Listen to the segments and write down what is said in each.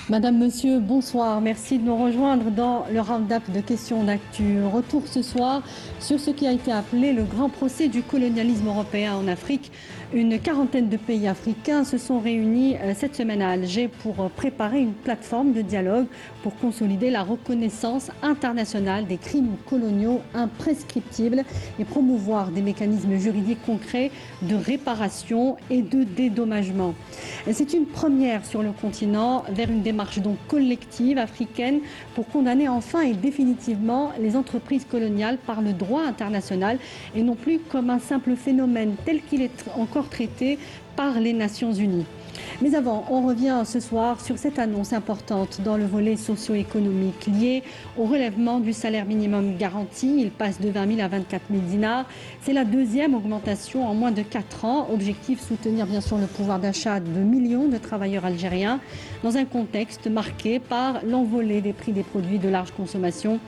Madame, Monsieur, bonsoir. Merci de nous rejoindre dans le round-up de questions d'actu. Retour ce soir sur ce qui a été appelé le grand procès du colonialisme européen en Afrique. Une quarantaine de pays africains se sont réunis cette semaine à Alger pour préparer une plateforme de dialogue pour consolider la reconnaissance internationale des crimes coloniaux imprescriptibles et promouvoir des mécanismes juridiques concrets de réparation et de dédommagement. C'est une première sur le continent vers une démarche donc collective africaine pour condamner enfin et définitivement les entreprises coloniales par le droit international et non plus comme un simple phénomène tel qu'il est encore traité par les Nations Unies. Mais avant, on revient ce soir sur cette annonce importante dans le volet socio-économique lié au relèvement du salaire minimum garanti. Il passe de 20 000 à 24 000 dinars. C'est la deuxième augmentation en moins de 4 ans. Objectif, soutenir bien sûr le pouvoir d'achat de millions de travailleurs algériens dans un contexte marqué par l'envolée des prix des produits de large consommation.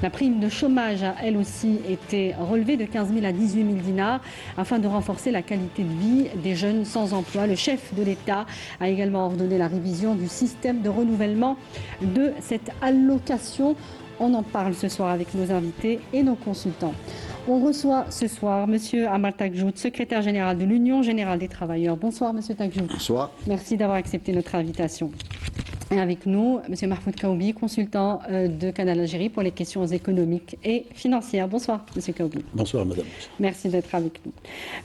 La prime de chômage a elle aussi été relevée de 15 000 à 18 000 dinars afin de renforcer la qualité de vie des jeunes sans emploi. Le chef de l'État a également ordonné la révision du système de renouvellement de cette allocation. On en parle ce soir avec nos invités et nos consultants. On reçoit ce sour M. Amar Takjout, secrétaire général de l'Union générale des travailleurs. Bonsoir M. Takjout. Bonsoir. Merci d'avoir accepté notre invitation. Et avec nous, M. Mahfoud Kaoubi, consultant de Canal Algérie pour les questions économiques et financières. Bonsoir, M. Kaoubi. Bonsoir, madame. Merci d'être avec nous.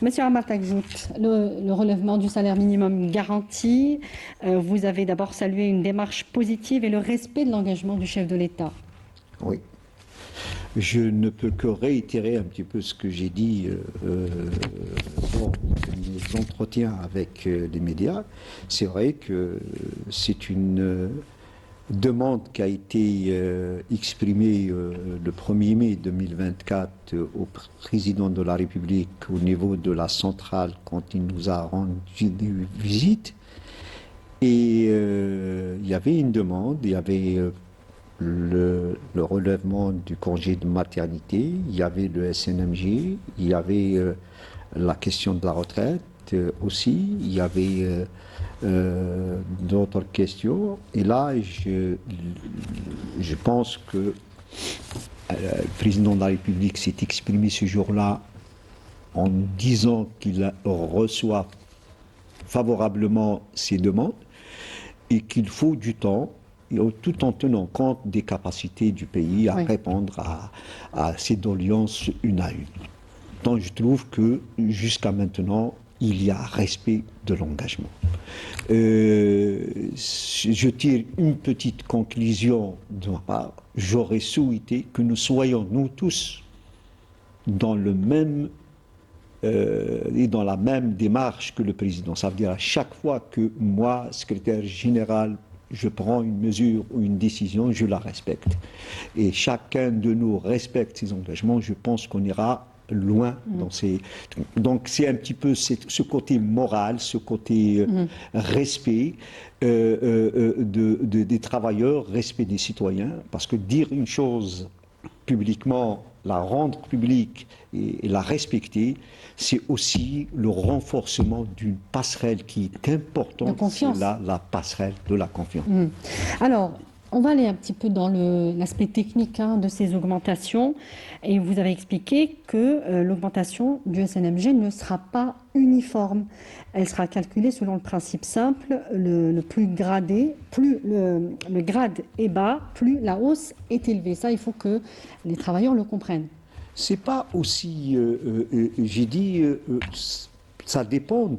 M. Amar Takjout, le relèvement du salaire minimum garanti, vous avez d'abord salué une démarche positive et le respect de l'engagement du chef de l'État. Oui. Je ne peux que réitérer un petit peu ce que j'ai dit dans mes entretiens avec les médias. C'est vrai que c'est une demande qui a été exprimée le 1er mai 2024 au président de la République au niveau de la centrale quand il nous a rendu visite. Et il y avait une demande, il y avait le relèvement du congé de maternité, il y avait le SNMG, il y avait la question de la retraite aussi, il y avait d'autres questions. Et là, je pense que le président de la République s'est exprimé ce jour-là en disant qu'il reçoit favorablement ces demandes et qu'il faut du temps, tout en tenant compte des capacités du pays à répondre à ces doléances une à une. Donc je trouve que jusqu'à maintenant, il y a respect de l'engagement. Je tire une petite conclusion de ma part. J'aurais souhaité que nous soyons, nous tous, dans le même et dans la même démarche que le président. Ça veut dire à chaque fois que moi, secrétaire général, je prends une mesure ou une décision, je la respecte. Et chacun de nous respecte ses engagements. Je pense qu'on ira loin dans ces... Donc c'est un petit peu ce côté moral, ce côté respect des travailleurs, respect des citoyens. Parce que dire une chose publiquement, la rendre publique et la respecter, c'est aussi le renforcement d'une passerelle qui est importante. C'est la passerelle de la confiance. Alors, on va aller un petit peu dans l'aspect technique de ces augmentations. Et vous avez expliqué que l'augmentation du SNMG ne sera pas uniforme. Elle sera calculée selon le principe simple, le plus gradé, plus le grade est bas, plus la hausse est élevée. Ça, il faut que les travailleurs le comprennent. C'est pas aussi, j'ai dit, ça dépend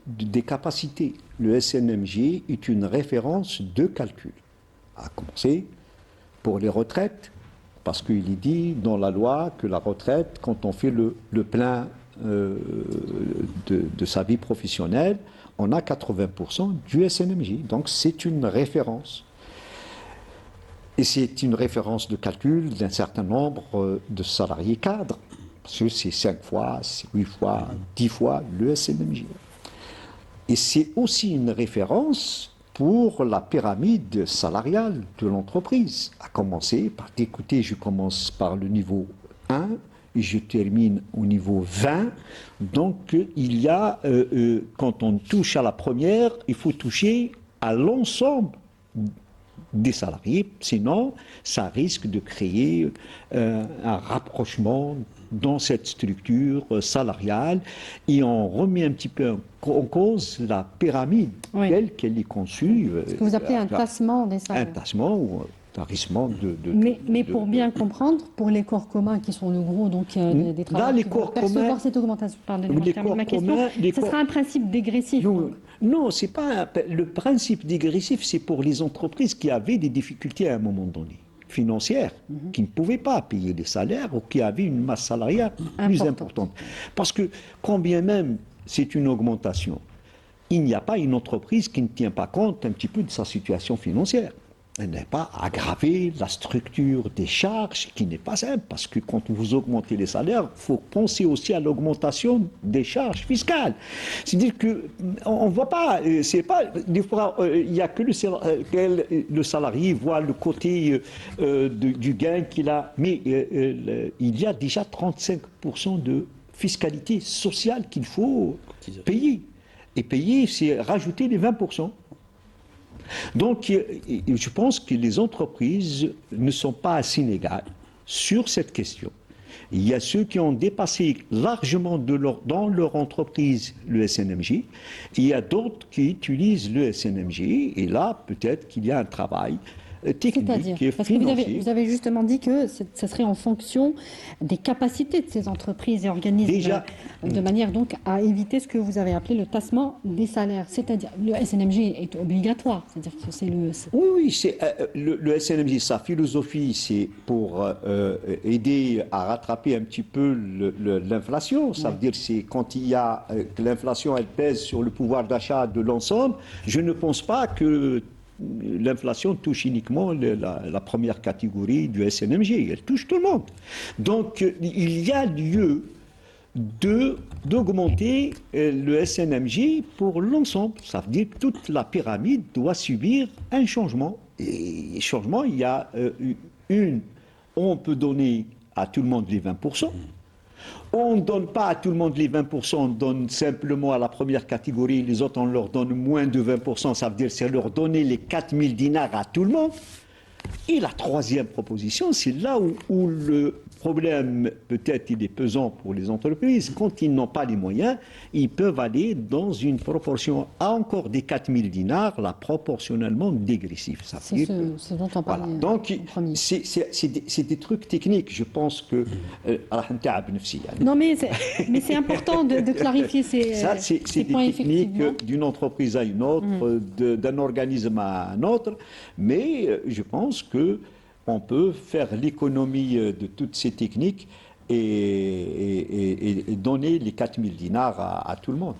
des capacités. Le SNMG est une référence de calcul. À commencer pour les retraites, parce qu'il est dit dans la loi que la retraite, quand on fait le plein de sa vie professionnelle, on a 80% du SNMG. Donc c'est une référence. Et c'est une référence de calcul d'un certain nombre de salariés cadres. Parce que c'est 5 fois, 8 fois, 10 fois le SNMG. Et c'est aussi une référence pour la pyramide salariale de l'entreprise. À commencer par, écoutez, je commence par le niveau 1 et je termine au niveau 20. Donc il y a, quand on touche à la première, il faut toucher à l'ensemble des salariés, sinon ça risque de créer un rapprochement dans cette structure salariale et on remet un petit peu en cause la pyramide telle qu'elle est conçue. Ce que vous appelez un tassement des salaires. Un tassement ou un tarissement Mais pour bien comprendre, pour les corps communs qui sont le gros donc, des travailleurs les qui corps vont percevoir communs, cette augmentation, pardonnez-moi, les je termine ma corps question, communs, ce sera un principe dégressif. Non, c'est pas le principe dégressif, c'est pour les entreprises qui avaient des difficultés à un moment donné financières, qui ne pouvaient pas payer les salaires ou qui avaient une masse salariale plus importante. Parce que quand bien même c'est une augmentation, il n'y a pas une entreprise qui ne tient pas compte un petit peu de sa situation financière. Elle n'est pas aggraver la structure des charges qui n'est pas simple, parce que quand vous augmentez les salaires, il faut penser aussi à l'augmentation des charges fiscales. C'est-à-dire qu'on ne voit pas, c'est pas, des fois, il n'y a que le salarié voit le côté du gain qu'il a, mais il y a déjà 35% de fiscalité sociale qu'il faut payer. Et payer, c'est rajouter les 20%. Donc, je pense que les entreprises ne sont pas assez inégales sur cette question. Il y a ceux qui ont dépassé largement dans leur entreprise le SNMJ, et il y a d'autres qui utilisent le SNMJ, et là, peut-être qu'il y a un travail technique qui est parce financier. Que vous avez justement dit que ce serait en fonction des capacités de ces entreprises et organismes, de manière donc à éviter ce que vous avez appelé le tassement des salaires. C'est-à-dire, le SNMJ est obligatoire, c'est-à-dire que c'est le... Oui, le SNMJ, sa philosophie, c'est pour aider à rattraper un petit peu l'inflation. Ça veut dire c'est quand il y a que l'inflation, elle pèse sur le pouvoir d'achat de l'ensemble. Je ne pense pas que l'inflation touche uniquement la première catégorie du SNMJ, elle touche tout le monde. Donc il y a lieu d'augmenter le SNMJ pour l'ensemble. Ça veut dire que toute la pyramide doit subir un changement. Et changement, il y a on peut donner à tout le monde les 20%. On ne donne pas à tout le monde les 20%, on donne simplement à la première catégorie, les autres on leur donne moins de 20%, ça veut dire c'est leur donner les 4000 dinars à tout le monde. Et la troisième proposition, c'est là où le problème, peut-être il est pesant pour les entreprises, quand ils n'ont pas les moyens, ils peuvent aller dans une proportion à encore des 4000 dinars, là, proportionnellement dégressif. C'est ce dont on parlait. Voilà. Donc, c'est des trucs techniques. Je pense que... non, mais c'est important de clarifier ces c'est points, des techniques d'une entreprise à une autre, d'un organisme à un autre, mais je pense qu'on peut faire l'économie de toutes ces techniques et donner les 4000 dinars à tout le monde.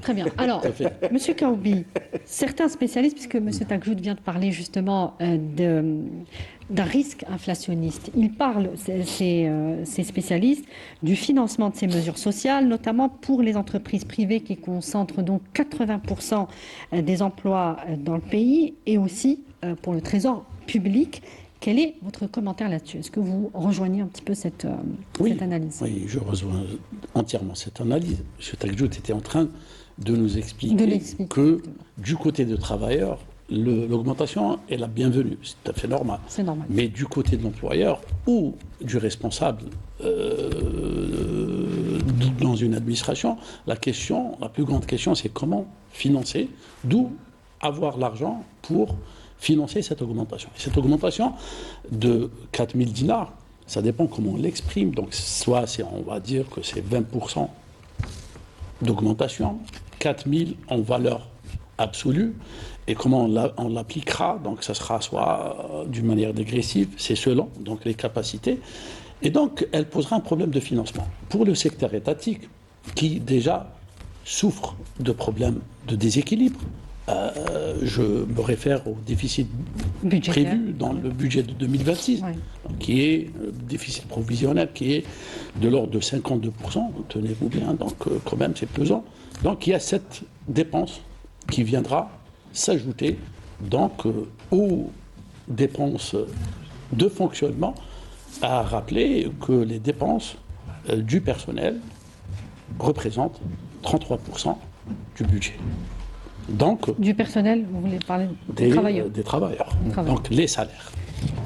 Très bien. Alors, M. Kaoubi, certains spécialistes, puisque M. Tagjoud vient de parler justement d'un risque inflationniste, ils parlent, ces spécialistes, du financement de ces mesures sociales, notamment pour les entreprises privées qui concentrent donc 80% des emplois dans le pays, et aussi pour le trésor public. Quel est votre commentaire là-dessus? Est-ce que vous rejoignez un petit peu cette analyse? Oui, je rejoins entièrement cette analyse. M. Tagjoud était en train de nous expliquer que du côté des travailleurs, l'augmentation est la bienvenue. C'est tout à fait normal. C'est normal. Mais du côté de l'employeur ou du responsable dans une administration, la plus grande question, c'est comment financer, d'où avoir l'argent pour financer cette augmentation. Et cette augmentation de 4000 dinars, ça dépend comment on l'exprime. Donc, soit on va dire que c'est 20% d'augmentation, 4000 en valeur absolue, et comment on l'appliquera, donc ça sera soit d'une manière dégressive, c'est selon donc les capacités, et donc elle posera un problème de financement. Pour le secteur étatique, qui déjà souffre de problèmes de déséquilibre, je me réfère au déficit prévu dans le budget de 2026, qui est déficit provisionnel, qui est de l'ordre de 52%, tenez-vous bien, donc quand même c'est pesant. Donc il y a cette dépense qui viendra s'ajouter donc aux dépenses de fonctionnement, à rappeler que les dépenses du personnel représentent 33% du budget. Donc, Du personnel, vous voulez parler des travailleurs des travailleurs. Travailleurs. Donc, les salaires.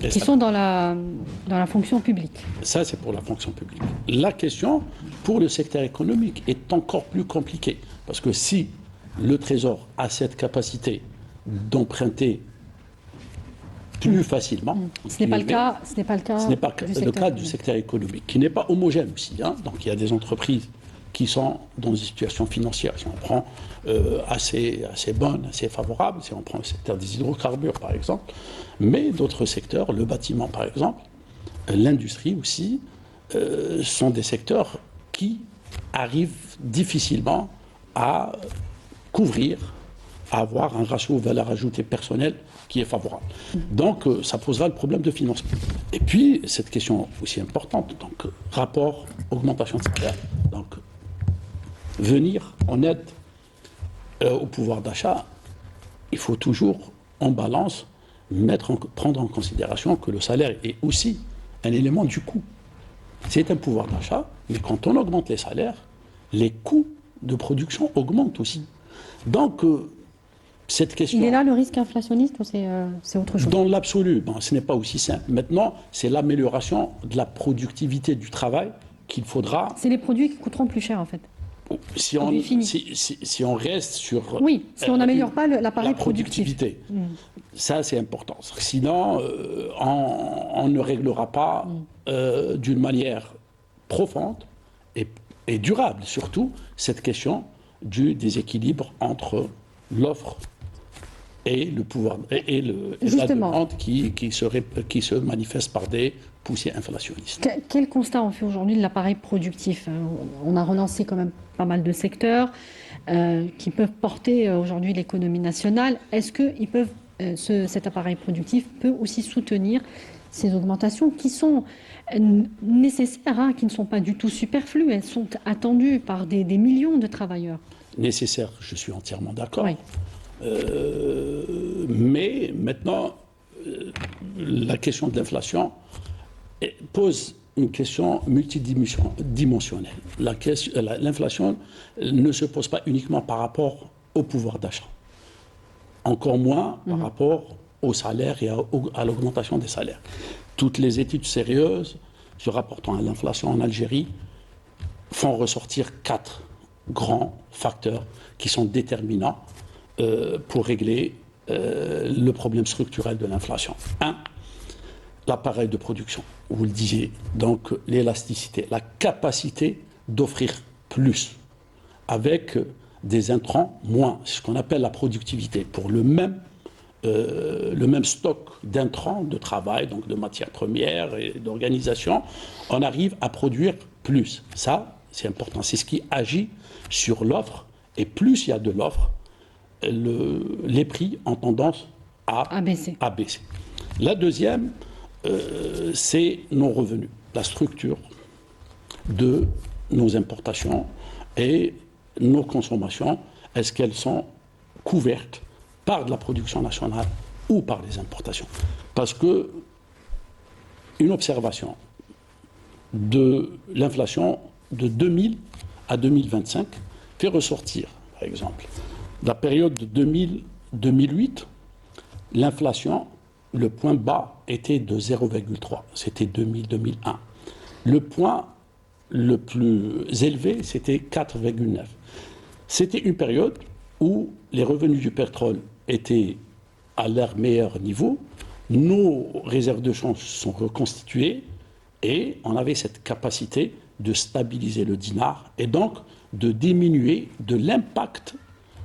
qui sont dans la fonction publique. Ça, c'est pour la fonction publique. La question pour le secteur économique est encore plus compliquée. Parce que si le Trésor a cette capacité d'emprunter plus facilement, Ce n'est pas le cas. Ce n'est pas le cas. Ce n'est pas le cas du secteur économique, qui n'est pas homogène aussi. Donc il y a des entreprises qui sont dans une situation financière, si on prend assez bonne, assez favorable, si on prend le secteur des hydrocarbures par exemple, mais d'autres secteurs, le bâtiment par exemple, l'industrie aussi, sont des secteurs qui arrivent difficilement à couvrir, à avoir un ratio valeur ajoutée personnelle qui est favorable. Donc, ça posera le problème de financement. Et puis, cette question aussi importante, donc, rapport, augmentation de salaire, donc, venir en aide au pouvoir d'achat, il faut toujours, en balance, prendre en considération que le salaire est aussi un élément du coût. C'est un pouvoir d'achat, mais quand on augmente les salaires, les coûts de production augmentent aussi. Donc, cette question... Il est là le risque inflationniste ou c'est autre chose? Dans l'absolu, ce n'est pas aussi simple. Maintenant, c'est l'amélioration de la productivité du travail qu'il faudra... C'est les produits qui coûteront plus cher en fait. Si on reste sur... Oui, si on n'améliore pas l'appareil la productivité. Ça, c'est important. Sinon, on ne réglera pas d'une manière profonde et durable, surtout, cette question du déséquilibre entre l'offre et le pouvoir et la demande qui se manifeste par des poussées inflationnistes. Quel constat on fait aujourd'hui de l'appareil productif? On a relancé quand même pas mal de secteurs qui peuvent porter aujourd'hui l'économie nationale. Est-ce que cet appareil productif peut aussi soutenir ces augmentations qui sont nécessaires, qui ne sont pas du tout superflues? Elles sont attendues par des millions de travailleurs. Nécessaire, je suis entièrement d'accord. Oui. Mais maintenant, la question de l'inflation pose une question multidimensionnelle. L'inflation ne se pose pas uniquement par rapport au pouvoir d'achat, encore moins par rapport au salaire et à l'augmentation des salaires. Toutes les études sérieuses se rapportant à l'inflation en Algérie font ressortir 4 grands facteurs qui sont déterminants pour régler le problème structurel de l'inflation. 1, l'appareil de production, vous le disiez, donc l'élasticité, la capacité d'offrir plus avec des intrants moins, ce qu'on appelle la productivité. Pour le même stock d'intrants, de travail, donc de matières premières et d'organisation, on arrive à produire plus. Ça, c'est important. C'est ce qui agit sur l'offre. Et plus il y a de l'offre, les prix ont tendance à baisser. La deuxième, c'est nos revenus, la structure de nos importations et nos consommations. Est-ce qu'elles sont couvertes par de la production nationale ou par les importations? Parce que une observation de l'inflation de 2000 à 2025 fait ressortir, par exemple, la période de 2000-2008, l'inflation, le point bas était de 0,3, c'était 2000-2001. Le point le plus élevé, c'était 4,9. C'était une période où les revenus du pétrole étaient à leur meilleur niveau, nos réserves de change sont reconstituées et on avait cette capacité de stabiliser le dinar et donc de diminuer de l'impact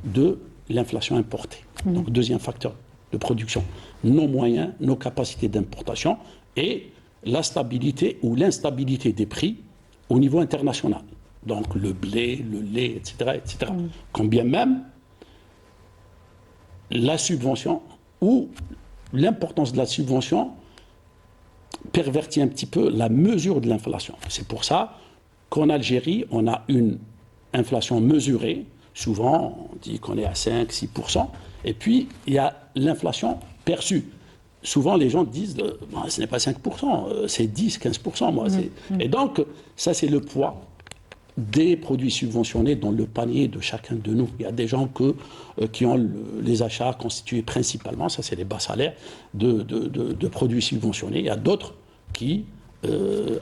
de l'inflation importée. Donc, deuxième facteur de production, nos moyens, nos capacités d'importation et la stabilité ou l'instabilité des prix au niveau international. Donc, le blé, le lait, etc. etc. Quand bien même la subvention ou l'importance de la subvention pervertit un petit peu la mesure de l'inflation. C'est pour ça qu'en Algérie, on a une inflation mesurée. Souvent, on dit qu'on est à 5-6%. Et puis, il y a l'inflation perçue. Souvent, les gens disent ce n'est pas 5%, c'est 10-15%. Et donc, ça, c'est le poids des produits subventionnés dans le panier de chacun de nous. Il y a des gens qui ont les achats constitués principalement, ça c'est les bas salaires, de produits subventionnés. Il y a d'autres qui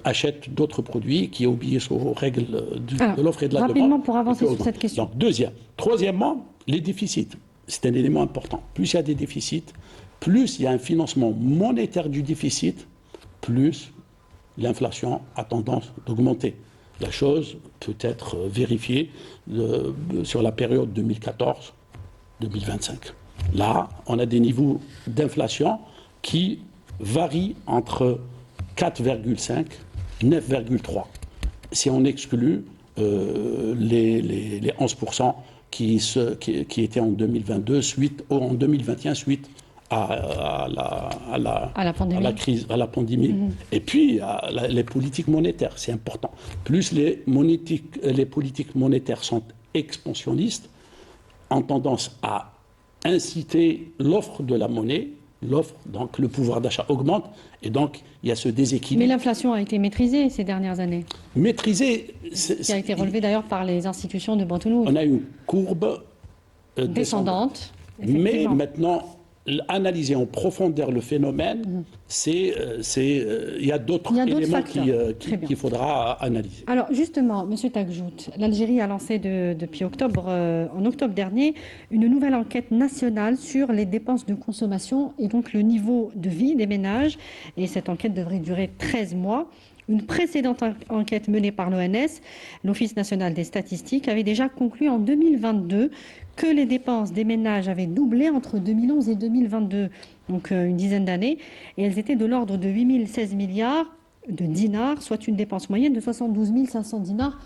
achètent d'autres produits, qui obéissent aux règles de l'offre et de la demande. Rapidement pour avancer sur cette question. Donc, troisièmement, les déficits. C'est un élément important. Plus il y a des déficits, plus il y a un financement monétaire du déficit, plus l'inflation a tendance d'augmenter. La chose peut être vérifiée sur la période 2014-2025. Là, on a des niveaux d'inflation qui varient entre 4,5 et 9,3. Si on exclut les 11% qui étaient en 2022, en 2021, suite à la crise, à la pandémie. Et puis, les politiques monétaires, c'est important. Plus les politiques monétaires sont expansionnistes, ont tendance à inciter l'offre de la monnaie, donc le pouvoir d'achat augmente, et donc il y a ce déséquilibre. Mais l'inflation a été maîtrisée ces dernières années. Maîtrisée, qui a été relevée d'ailleurs par les institutions de Bretton Woods. On a une courbe descendante. Mais maintenant, analyser en profondeur le phénomène, il y a d'autres éléments qu'il faudra analyser. Alors justement, M. Tagjout, l'Algérie a lancé depuis octobre, en octobre dernier, une nouvelle enquête nationale sur les dépenses de consommation et donc le niveau de vie des ménages. Et cette enquête devrait durer 13 mois. Une précédente enquête menée par l'ONS, l'Office national des statistiques, avait déjà conclu en 2022 que les dépenses des ménages avaient doublé entre 2011 et 2022, donc une dizaine d'années, et elles étaient de l'ordre de 8 016 milliards de dinars, soit une dépense moyenne de 72 500 dinars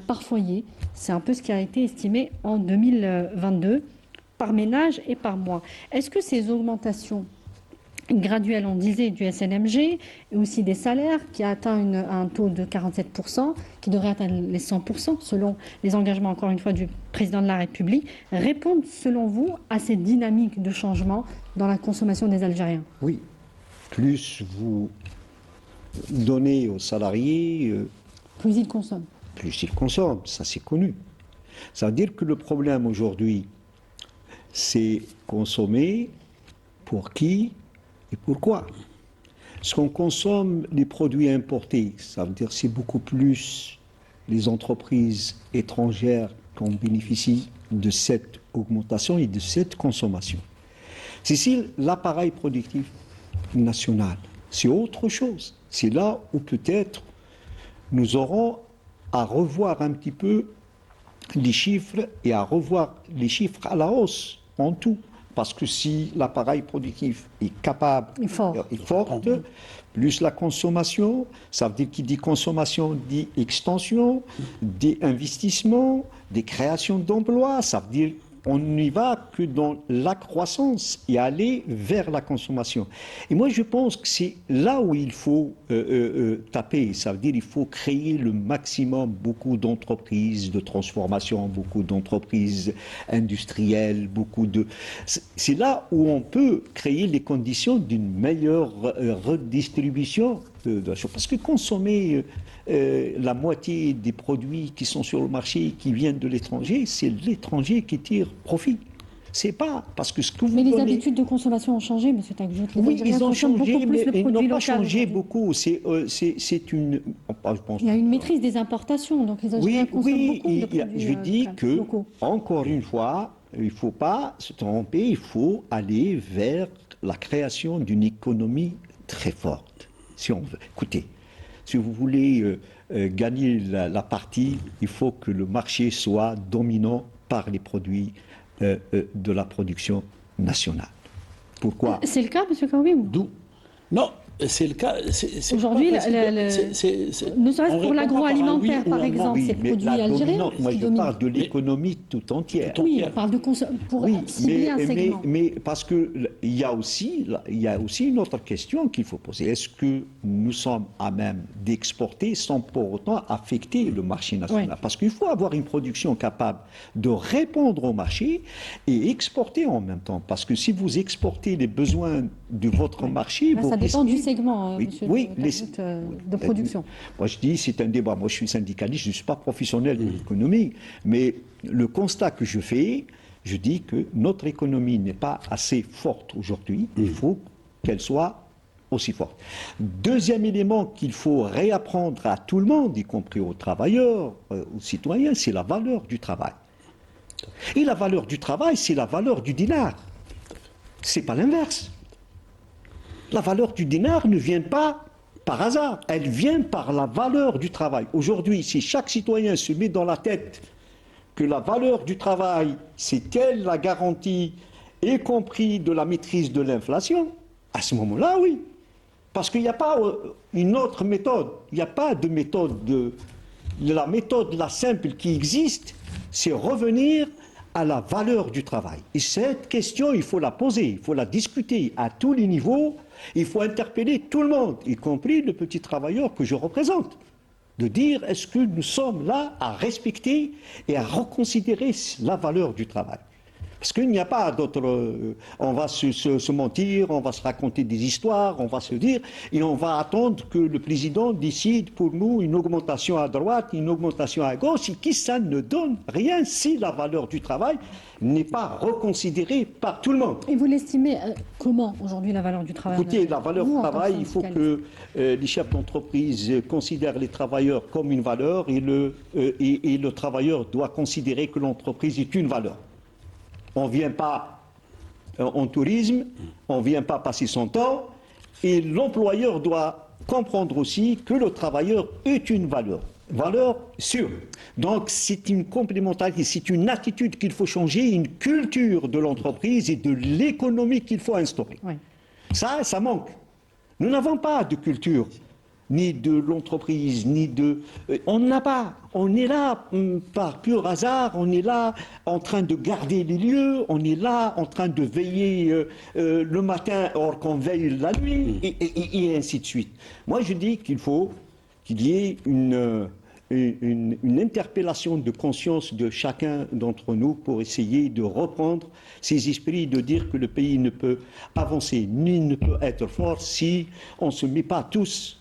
par foyer. C'est un peu ce qui a été estimé en 2022 par ménage et par mois. Est-ce que ces augmentations graduelle, on disait, du SNMG et aussi des salaires qui a atteint un taux de 47%, qui devrait atteindre les 100% selon les engagements, encore une fois, du président de la République, répondent, selon vous, à cette dynamique de changement dans la consommation des Algériens? Oui. Plus vous donnez aux salariés... plus ils consomment. Plus ils consomment, ça c'est connu. Ça veut dire que le problème aujourd'hui, c'est consommer pour qui et pourquoi? Ce qu'on consomme, les produits importés, ça veut dire c'est beaucoup plus les entreprises étrangères qui en bénéficient de cette augmentation et de cette consommation. C'est l'appareil productif national. C'est autre chose. C'est là où peut-être nous aurons à revoir un petit peu les chiffres et à revoir les chiffres à la hausse en tout. Parce que si l'appareil productif est capable et forte, plus la consommation, ça veut dire qu'il dit consommation, dit extension, des investissements, des créations d'emplois, ça veut dire on n'y va que dans la croissance et aller vers la consommation. Et moi, je pense que c'est là où il faut taper. Ça veut dire qu'il faut créer le maximum, beaucoup d'entreprises de transformation, beaucoup d'entreprises industrielles, c'est là où on peut créer les conditions d'une meilleure redistribution de la chose. Parce que consommer la moitié des produits qui sont sur le marché, qui viennent de l'étranger, c'est l'étranger qui tire profit. C'est pas parce que ce que vous Mais les donnez... habitudes de consommation ont changé, M. Tagjout. Oui, ils ont changé, mais ils n'ont pas changé beaucoup. C'est une... Je pense... Il y a une maîtrise des importations, donc les Algériens consomment beaucoup de produits je dis que, locaux. encore une fois, il ne faut pas se tromper, il faut aller vers la création d'une économie très forte. Si on veut. Écoutez, si vous voulez gagner la partie, il faut que le marché soit dominant par les produits de la production nationale. Pourquoi? C'est le cas, M. Karoui? D'où? Non, c'est le cas. Aujourd'hui, ne serait-ce pour l'agroalimentaire, par exemple, c'est le produit algérien. Moi, je parle de l'économie tout entière. Oui, on parle de pour cibler un segment. Mais parce qu'il y a aussi une autre question qu'il faut poser. Est-ce que nous sommes à même d'exporter sans pour autant affecter le marché national? Oui. Parce qu'il faut avoir une production capable de répondre au marché et exporter en même temps. Parce que si vous exportez les besoins de votre marché, vous ça dépend du segments, oui, monsieur oui, le de production. Moi, je dis, c'est un débat. Moi, je suis syndicaliste, je ne suis pas professionnel de l'économie, mais le constat que je fais, je dis que notre économie n'est pas assez forte aujourd'hui. Il faut qu'elle soit aussi forte. Deuxième élément qu'il faut réapprendre à tout le monde, y compris aux travailleurs, aux citoyens, c'est la valeur du travail. Et la valeur du travail, c'est la valeur du dinar. C'est pas l'inverse. La valeur du dinar ne vient pas par hasard, elle vient par la valeur du travail. Aujourd'hui, si chaque citoyen se met dans la tête que la valeur du travail, c'est elle la garantie, y compris de la maîtrise de l'inflation, à ce moment-là, oui. Parce qu'il n'y a pas une autre méthode. Il n'y a pas de méthode. La méthode, la simple qui existe, c'est revenir à la valeur du travail. Et cette question, il faut la poser, il faut la discuter à tous les niveaux. Il faut interpeller tout le monde, y compris le petit travailleur que je représente. De dire, est-ce que nous sommes là à respecter et à reconsidérer la valeur du travail? Parce qu'il n'y a pas d'autre... on va se mentir, on va se raconter des histoires, on va se dire, et on va attendre que le président décide pour nous une augmentation à droite, une augmentation à gauche, et qui ça ne donne rien si la valeur du travail n'est pas reconsidérée par tout le monde. Et vous l'estimez comment aujourd'hui la valeur du travail? Écoutez, la valeur du travail, il faut que les chefs d'entreprise considèrent les travailleurs comme une valeur et le travailleur doit considérer que l'entreprise est une valeur. On ne vient pas en tourisme, on ne vient pas passer son temps, et l'employeur doit comprendre aussi que le travailleur est une valeur sûre. Donc c'est une complémentarité, c'est une attitude qu'il faut changer, une culture de l'entreprise et de l'économie qu'il faut instaurer. Oui. Ça manque. Nous n'avons pas de culture, ni de l'entreprise, ni de... On n'a pas. On est là par pur hasard, on est là en train de garder les lieux, on est là en train de veiller le matin or qu'on veille la nuit, et ainsi de suite. Moi, je dis qu'il faut qu'il y ait une interpellation de conscience de chacun d'entre nous pour essayer de reprendre ces esprits, de dire que le pays ne peut avancer, ni ne peut être fort si on ne se met pas tous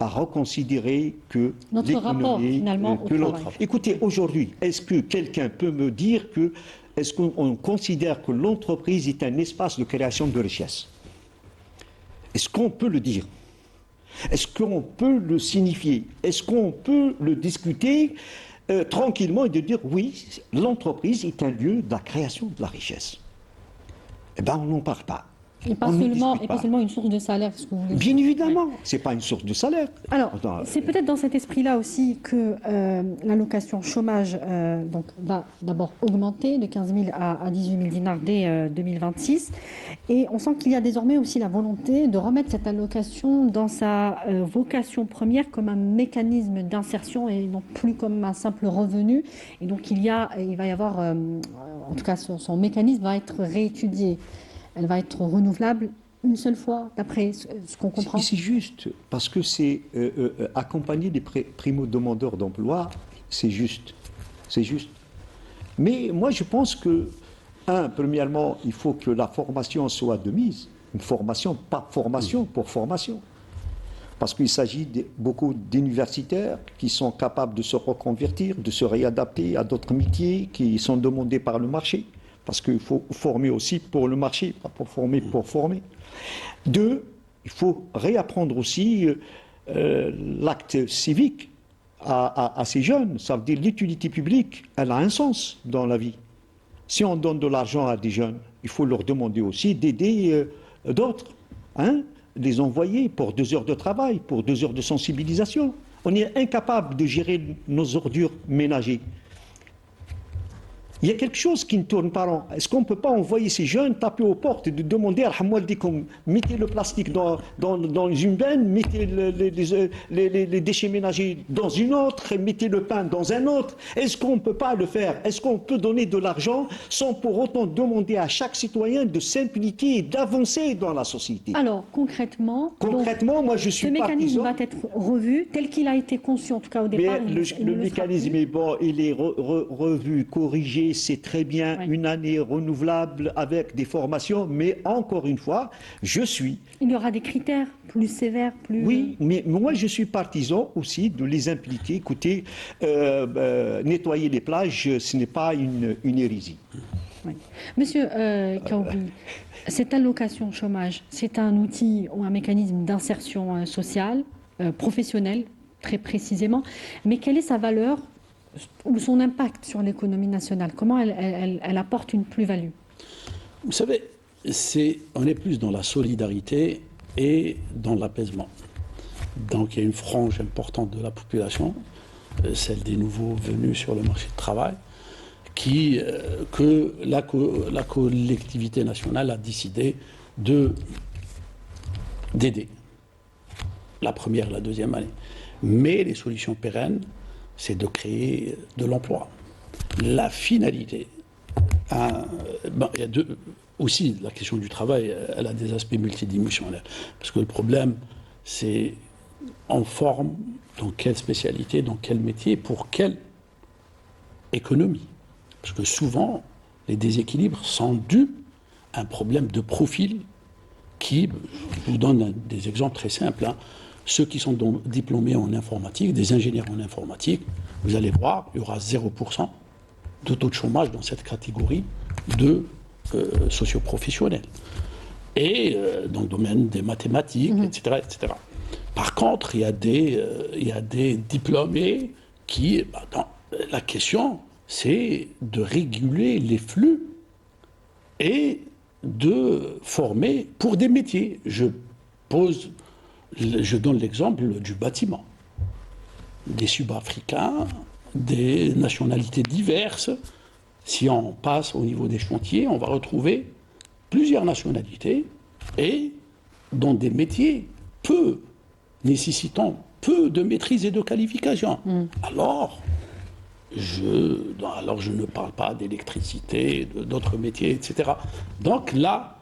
à reconsidérer que notre rapport finalement au travail. Écoutez, aujourd'hui, est-ce que quelqu'un peut me dire que, est-ce qu'on considère que l'entreprise est un espace de création de richesse? Est-ce qu'on peut le dire? Est-ce qu'on peut le signifier? Est-ce qu'on peut le discuter tranquillement et de dire oui, l'entreprise est un lieu de la création de la richesse? Eh bien, on n'en parle pas. Et pas seulement une source de salaire. Ce que vous voulez Bien dire. évidemment, ce n'est pas une source de salaire. Alors, c'est peut-être dans cet esprit-là aussi que l'allocation chômage donc, va d'abord augmenter de 15 000 à 18 000 dinars dès 2026. Et on sent qu'il y a désormais aussi la volonté de remettre cette allocation dans sa vocation première comme un mécanisme d'insertion et non plus comme un simple revenu. Et donc, il va y avoir, en tout cas, son mécanisme va être réétudié. Elle va être renouvelable une seule fois, d'après ce qu'on comprend. C'est juste, parce que c'est accompagner des primo-demandeurs d'emploi, c'est juste. C'est juste. Mais moi, je pense que, premièrement, il faut que la formation soit de mise. Une formation, pas formation pour formation. Parce qu'il s'agit de beaucoup d'universitaires qui sont capables de se reconvertir, de se réadapter à d'autres métiers qui sont demandés par le marché. Parce qu'il faut former aussi pour le marché, pas pour former pour former. Deux, il faut réapprendre aussi l'acte civique à ces jeunes. Ça veut dire l'utilité publique, elle a un sens dans la vie. Si on donne de l'argent à des jeunes, il faut leur demander aussi d'aider d'autres, les envoyer pour 2 heures de travail, pour 2 heures de sensibilisation. On est incapable de gérer nos ordures ménagères. Il y a quelque chose qui ne tourne pas rond. Est-ce qu'on ne peut pas envoyer ces jeunes taper aux portes et de demander à Hamoualdikum, mettez le plastique dans une benne, mettez les déchets ménagers dans une autre, et mettez le pain dans un autre? Est-ce qu'on ne peut pas le faire? Est-ce qu'on peut donner de l'argent sans pour autant demander à chaque citoyen de s'impliquer et d'avancer dans la société? Alors, concrètement, moi je suis ce mécanisme va être revu tel qu'il a été conçu, en tout cas au départ. Mais le mécanisme est bon, il est revu, corrigé, année, c'est très bien, Ouais. une année renouvelable avec des formations, mais encore une fois, je suis. Il y aura des critères plus sévères, plus... Oui, mais moi je suis partisan aussi de les impliquer. Écoutez, nettoyer les plages, ce n'est pas une hérésie. Oui. Monsieur Kaoui, cette allocation chômage, c'est un outil ou un mécanisme d'insertion sociale, professionnelle, très précisément, mais quelle est sa valeur ou son impact sur l'économie nationale? Comment elle apporte une plus-value? Vous savez, on est plus dans la solidarité et dans l'apaisement. Donc il y a une frange importante de la population, celle des nouveaux venus sur le marché du travail, que la collectivité nationale a décidé d'aider. La première, la deuxième année. Mais les solutions pérennes, c'est de créer de l'emploi. La finalité, il y a aussi la question du travail, elle a des aspects multidimensionnels. Parce que le problème, c'est on forme dans quelle spécialité, dans quel métier, pour quelle économie. Parce que souvent, les déséquilibres sont dus à un problème de profil qui, je vous donne des exemples très simples, hein. Ceux qui sont diplômés en informatique, des ingénieurs en informatique, vous allez voir, il y aura 0% de taux de chômage dans cette catégorie de socioprofessionnels. Et dans le domaine des mathématiques, etc., etc. Par contre, il y a des diplômés qui... la question, c'est de réguler les flux et de former pour des métiers. Je donne l'exemple du bâtiment. Des Sud-Africains, des nationalités diverses. Si on passe au niveau des chantiers, on va retrouver plusieurs nationalités et dans des métiers nécessitant peu de maîtrise et de qualification. Alors, je ne parle pas d'électricité, d'autres métiers, etc. Donc là,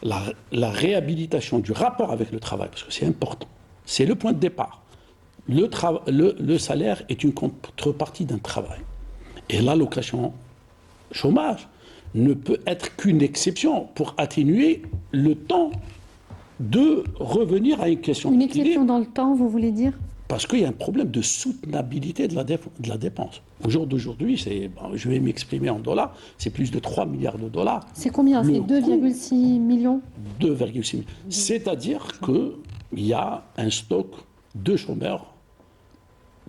la réhabilitation du rapport avec le travail, parce que c'est important, c'est le point de départ. Le salaire est une contrepartie d'un travail. Et l'allocation chômage ne peut être qu'une exception pour atténuer le temps de revenir à une question Une d'équilibre. exception dans le temps, vous voulez dire? Parce qu'il y a un problème de soutenabilité de la dépense. Au jour d'aujourd'hui, je vais m'exprimer en dollars, c'est plus de 3 milliards de dollars. C'est combien? C'est Le 2,6 millions? 2,6 millions. C'est-à-dire qu'il y a un stock de chômeurs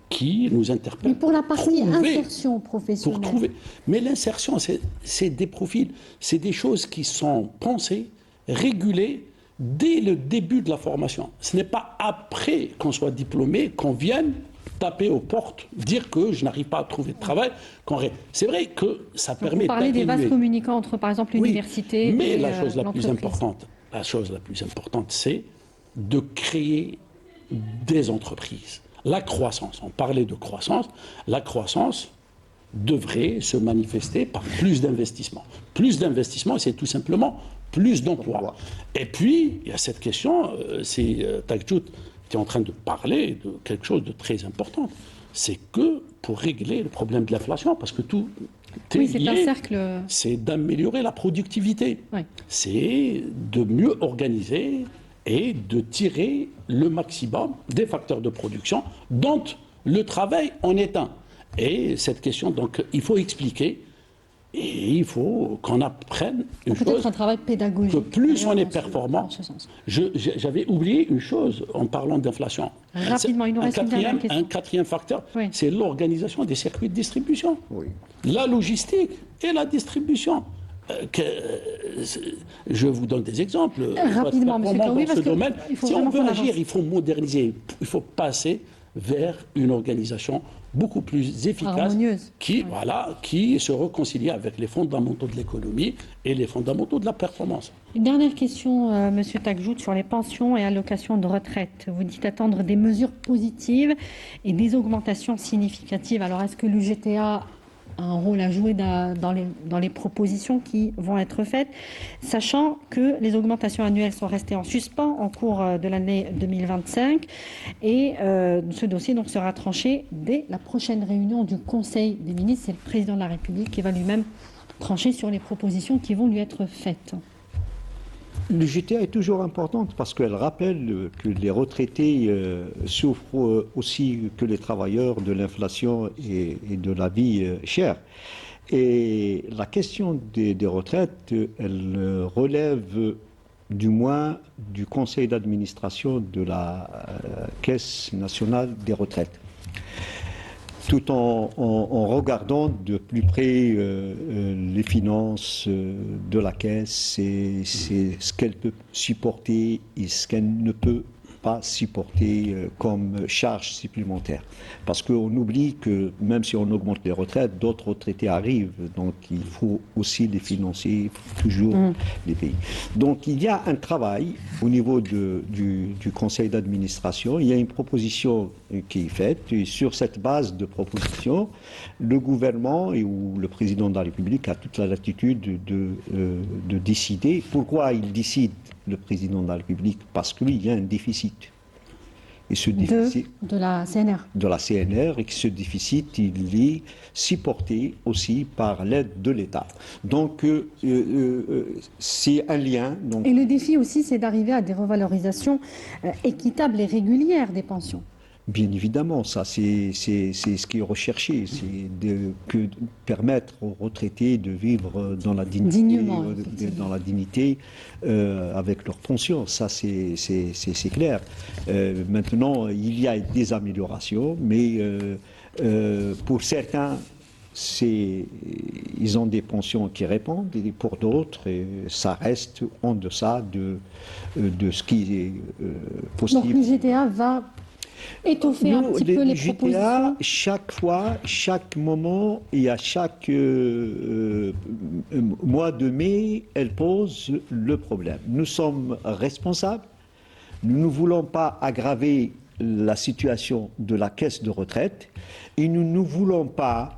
qui nous interpelle. Mais pour la partie Trouver- insertion professionnelle. pour trouver. Mais l'insertion, c'est des profils, c'est des choses qui sont pensées, régulées dès le début de la formation. Ce n'est pas après qu'on soit diplômé qu'on vienne taper aux portes, dire que je n'arrive pas à trouver de travail. C'est vrai que ça Donc, permet vous parlez des vases d'atténuer. communicants entre, par exemple, Oui, l'université mais et la chose la plus l'entreprise. importante, c'est de créer des entreprises. La croissance, on parlait de croissance, la croissance devrait se manifester par plus d'investissement. Plus d'investissement, c'est tout simplement plus d'emplois. Et puis, il y a cette question, Takjout était en train de parler de quelque chose de très important. C'est que pour régler le problème de l'inflation, parce que tout est Oui, c'est un lié, cercle. c'est d'améliorer la productivité. Oui. C'est de mieux organiser et de tirer le maximum des facteurs de production dont le travail en est un. Et cette question, donc, il faut expliquer et il faut qu'on apprenne une Peut-être chose, un travail pédagogique. que plus on est D'ailleurs, performant. dans ce sens. J'avais oublié une chose en parlant d'inflation. Rapidement, il nous reste une dernière question. Un quatrième facteur, Oui. c'est l'organisation des circuits de distribution. Oui. La logistique et la distribution. Je vous donne des exemples. Rapidement, Votre monsieur performance Kaoui, dans parce ce que domaine. il faut Si on vraiment veut qu'on agir, avance. il faut moderniser, il faut passer vers une organisation beaucoup plus efficace, Harmonieuse. qui se réconcilie avec les fondamentaux de l'économie et les fondamentaux de la performance. Une dernière question, monsieur Takjout, sur les pensions et allocations de retraite. Vous dites attendre des mesures positives et des augmentations significatives. Alors, est-ce que l'UGTA un rôle à jouer dans les propositions qui vont être faites, sachant que les augmentations annuelles sont restées en suspens en cours de l'année 2025 et ce dossier donc sera tranché dès la prochaine réunion du Conseil des ministres. C'est le président de la République qui va lui-même trancher sur les propositions qui vont lui être faites. Le GTA est toujours importante parce qu'elle rappelle que les retraités souffrent aussi que les travailleurs de l'inflation et de la vie chère. Et la question des retraites, elle relève du moins du conseil d'administration de la Caisse nationale des retraites. Tout en regardant de plus près les finances de la Caisse, et ce qu'elle peut supporter et ce qu'elle ne peut pas supporter comme charge supplémentaire. Parce qu'on oublie que même si on augmente les retraites, d'autres retraités arrivent, donc il faut aussi les financer, il faut toujours les payer. Donc il y a un travail au niveau du conseil d'administration, il y a une proposition qui est faite, et sur cette base de proposition, le gouvernement ou le président de la République a toute la latitude de décider. Pourquoi il décide, le président de la République? Parce qu'il y a un déficit. Et ce déficit de la CNR. De la CNR, et que ce déficit, il est supporté aussi par l'aide de l'État. Donc, c'est un lien. Donc... Et le défi aussi, c'est d'arriver à des revalorisations équitables et régulières des pensions. Bien évidemment, ça c'est ce qui est recherché, c'est de permettre aux retraités de vivre dans la dignité, avec leur pension. Ça c'est clair. Maintenant, il y a des améliorations, mais pour certains, ils ont des pensions qui répondent, et pour d'autres, ça reste en deçà de ce qui est possible. Donc le GTA va étoffer un petit peu les propositions. Chaque moment et à chaque mois de mai, elle pose le problème. Nous sommes responsables, nous ne voulons pas aggraver la situation de la caisse de retraite et nous ne voulons pas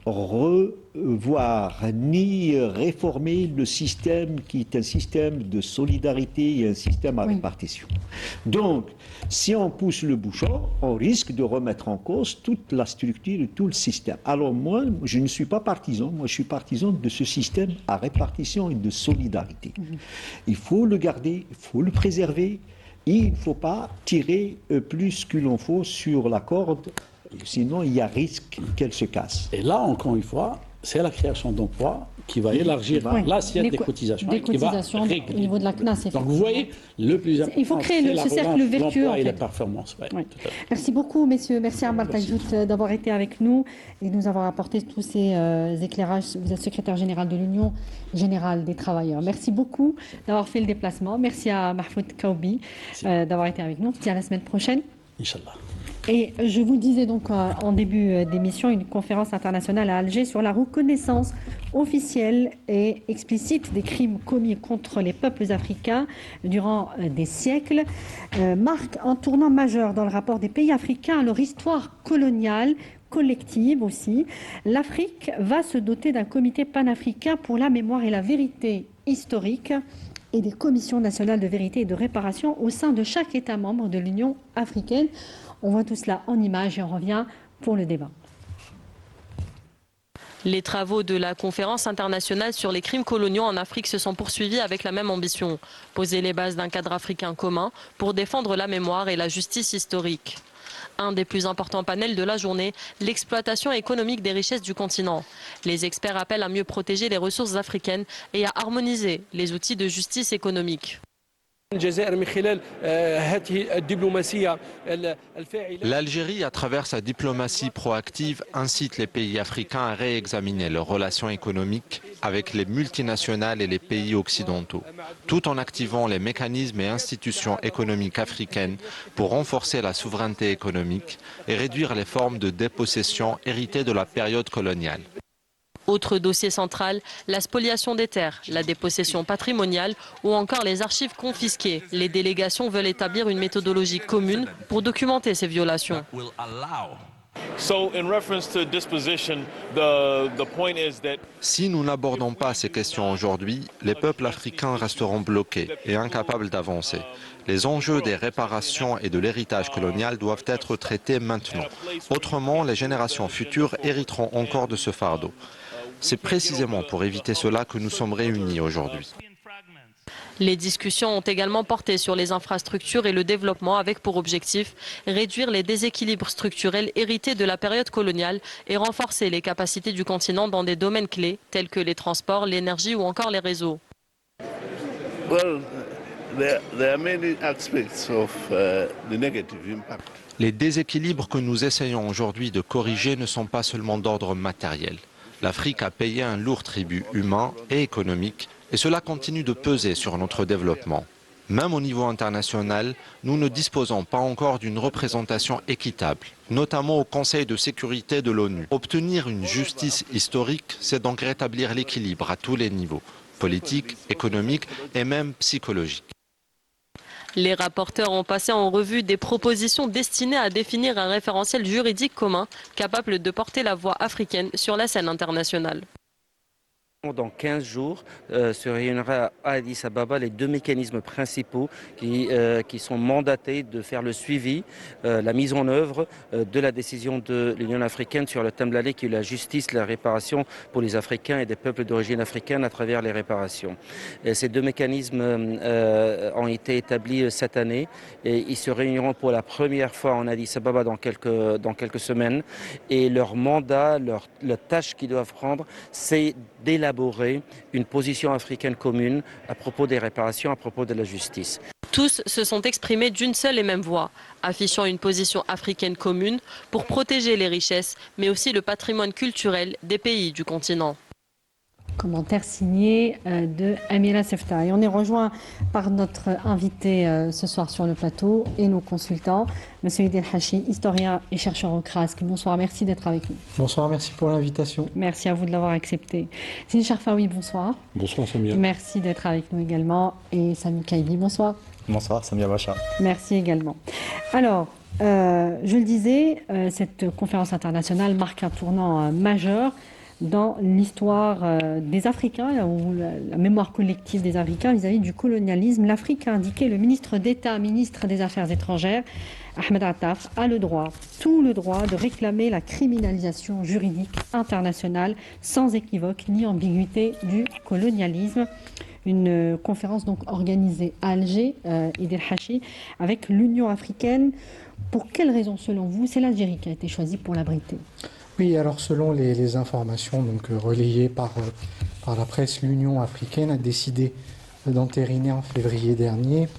revoir ni réformer le système qui est un système de solidarité et un système à répartition. Donc, si on pousse le bouchon, on risque de remettre en cause toute la structure et tout le système. Alors moi, je ne suis pas partisan, moi je suis partisan de ce système à répartition et de solidarité. Il faut le garder, il faut le préserver, et il ne faut pas tirer plus qu'il en faut sur la corde. Sinon, il y a risque qu'elle se casse. Et là, encore une fois, c'est la création d'emplois qui va élargir l'assiette des cotisations. Des cotisations au niveau de la CNAS. Donc vous voyez, le plus important, il faut créer ce cercle vertueux et la performance. Merci beaucoup, messieurs. Merci Armand Tajout d'avoir été avec nous et de nous avoir apporté tous ces éclairages. Vous êtes secrétaire général de l'Union générale des travailleurs. Merci beaucoup d'avoir fait le déplacement. Merci à Mahfoud Kaoubi d'avoir été avec nous. On se dit à la semaine prochaine. Inch'Allah. Et je vous disais donc en début d'émission une conférence internationale à Alger sur la reconnaissance officielle et explicite des crimes commis contre les peuples africains durant des siècles marque un tournant majeur dans le rapport des pays africains à leur histoire coloniale collective aussi. L'Afrique va se doter d'un comité panafricain pour la mémoire et la vérité historique et des commissions nationales de vérité et de réparation au sein de chaque État membre de l'Union africaine. On voit tout cela en images et on revient pour le débat. Les travaux de la conférence internationale sur les crimes coloniaux en Afrique se sont poursuivis avec la même ambition, poser les bases d'un cadre africain commun pour défendre la mémoire et la justice historique. Un des plus importants panels de la journée, l'exploitation économique des richesses du continent. Les experts appellent à mieux protéger les ressources africaines et à harmoniser les outils de justice économique. L'Algérie, à travers sa diplomatie proactive, incite les pays africains à réexaminer leurs relations économiques avec les multinationales et les pays occidentaux, tout en activant les mécanismes et institutions économiques africaines pour renforcer la souveraineté économique et réduire les formes de dépossession héritées de la période coloniale. Autre dossier central, la spoliation des terres, la dépossession patrimoniale ou encore les archives confisquées. Les délégations veulent établir une méthodologie commune pour documenter ces violations. Si nous n'abordons pas ces questions aujourd'hui, les peuples africains resteront bloqués et incapables d'avancer. Les enjeux des réparations et de l'héritage colonial doivent être traités maintenant. Autrement, les générations futures hériteront encore de ce fardeau. C'est précisément pour éviter cela que nous sommes réunis aujourd'hui. Les discussions ont également porté sur les infrastructures et le développement avec pour objectif réduire les déséquilibres structurels hérités de la période coloniale et renforcer les capacités du continent dans des domaines clés tels que les transports, l'énergie ou encore les réseaux. Les déséquilibres que nous essayons aujourd'hui de corriger ne sont pas seulement d'ordre matériel. L'Afrique a payé un lourd tribut humain et économique et cela continue de peser sur notre développement. Même au niveau international, nous ne disposons pas encore d'une représentation équitable, notamment au Conseil de sécurité de l'ONU. Obtenir une justice historique, c'est donc rétablir l'équilibre à tous les niveaux, politique, économique et même psychologique. Les rapporteurs ont passé en revue des propositions destinées à définir un référentiel juridique commun capable de porter la voix africaine sur la scène internationale. Dans 15 jours, se réunira à Addis Ababa les deux mécanismes principaux qui sont mandatés de faire le suivi, la mise en œuvre de la décision de l'Union africaine sur le thème de l'année qui est la justice, la réparation pour les Africains et des peuples d'origine africaine à travers les réparations. Et ces deux mécanismes ont été établis cette année et ils se réuniront pour la première fois en Addis Ababa dans quelques semaines. Et leur mandat, la tâche qu'ils doivent prendre, c'est d'élaborer une position africaine commune à propos des réparations, à propos de la justice. Tous se sont exprimés d'une seule et même voix, affichant une position africaine commune pour protéger les richesses, mais aussi le patrimoine culturel des pays du continent. Commentaire signé de Amira Sefta. Et on est rejoint par notre invité ce soir sur le plateau et nos consultants, M. Idel Hachi, historien et chercheur au CRASC. Bonsoir, merci d'être avec nous. Bonsoir, merci pour l'invitation. Merci à vous de l'avoir accepté. Zine Charfaoui, bonsoir. Bonsoir Samia. Merci d'être avec nous également. Et Sami Kaidi, bonsoir. Bonsoir Samia Bacha. Merci également. Alors, je le disais, cette conférence internationale marque un tournant majeur dans l'histoire des Africains, ou la mémoire collective des Africains vis-à-vis du colonialisme. L'Afrique, a indiqué le ministre d'État, ministre des Affaires étrangères, Ahmed Attaf, a tout le droit de réclamer la criminalisation juridique internationale sans équivoque ni ambiguïté du colonialisme. Une conférence donc organisée à Alger, Idel Hachi, avec l'Union africaine. Pour quelles raisons, selon vous, c'est l'Algérie qui a été choisie pour l'abriter ? Oui, alors selon les informations donc, relayées par la presse, l'Union africaine a décidé d'entériner en février dernier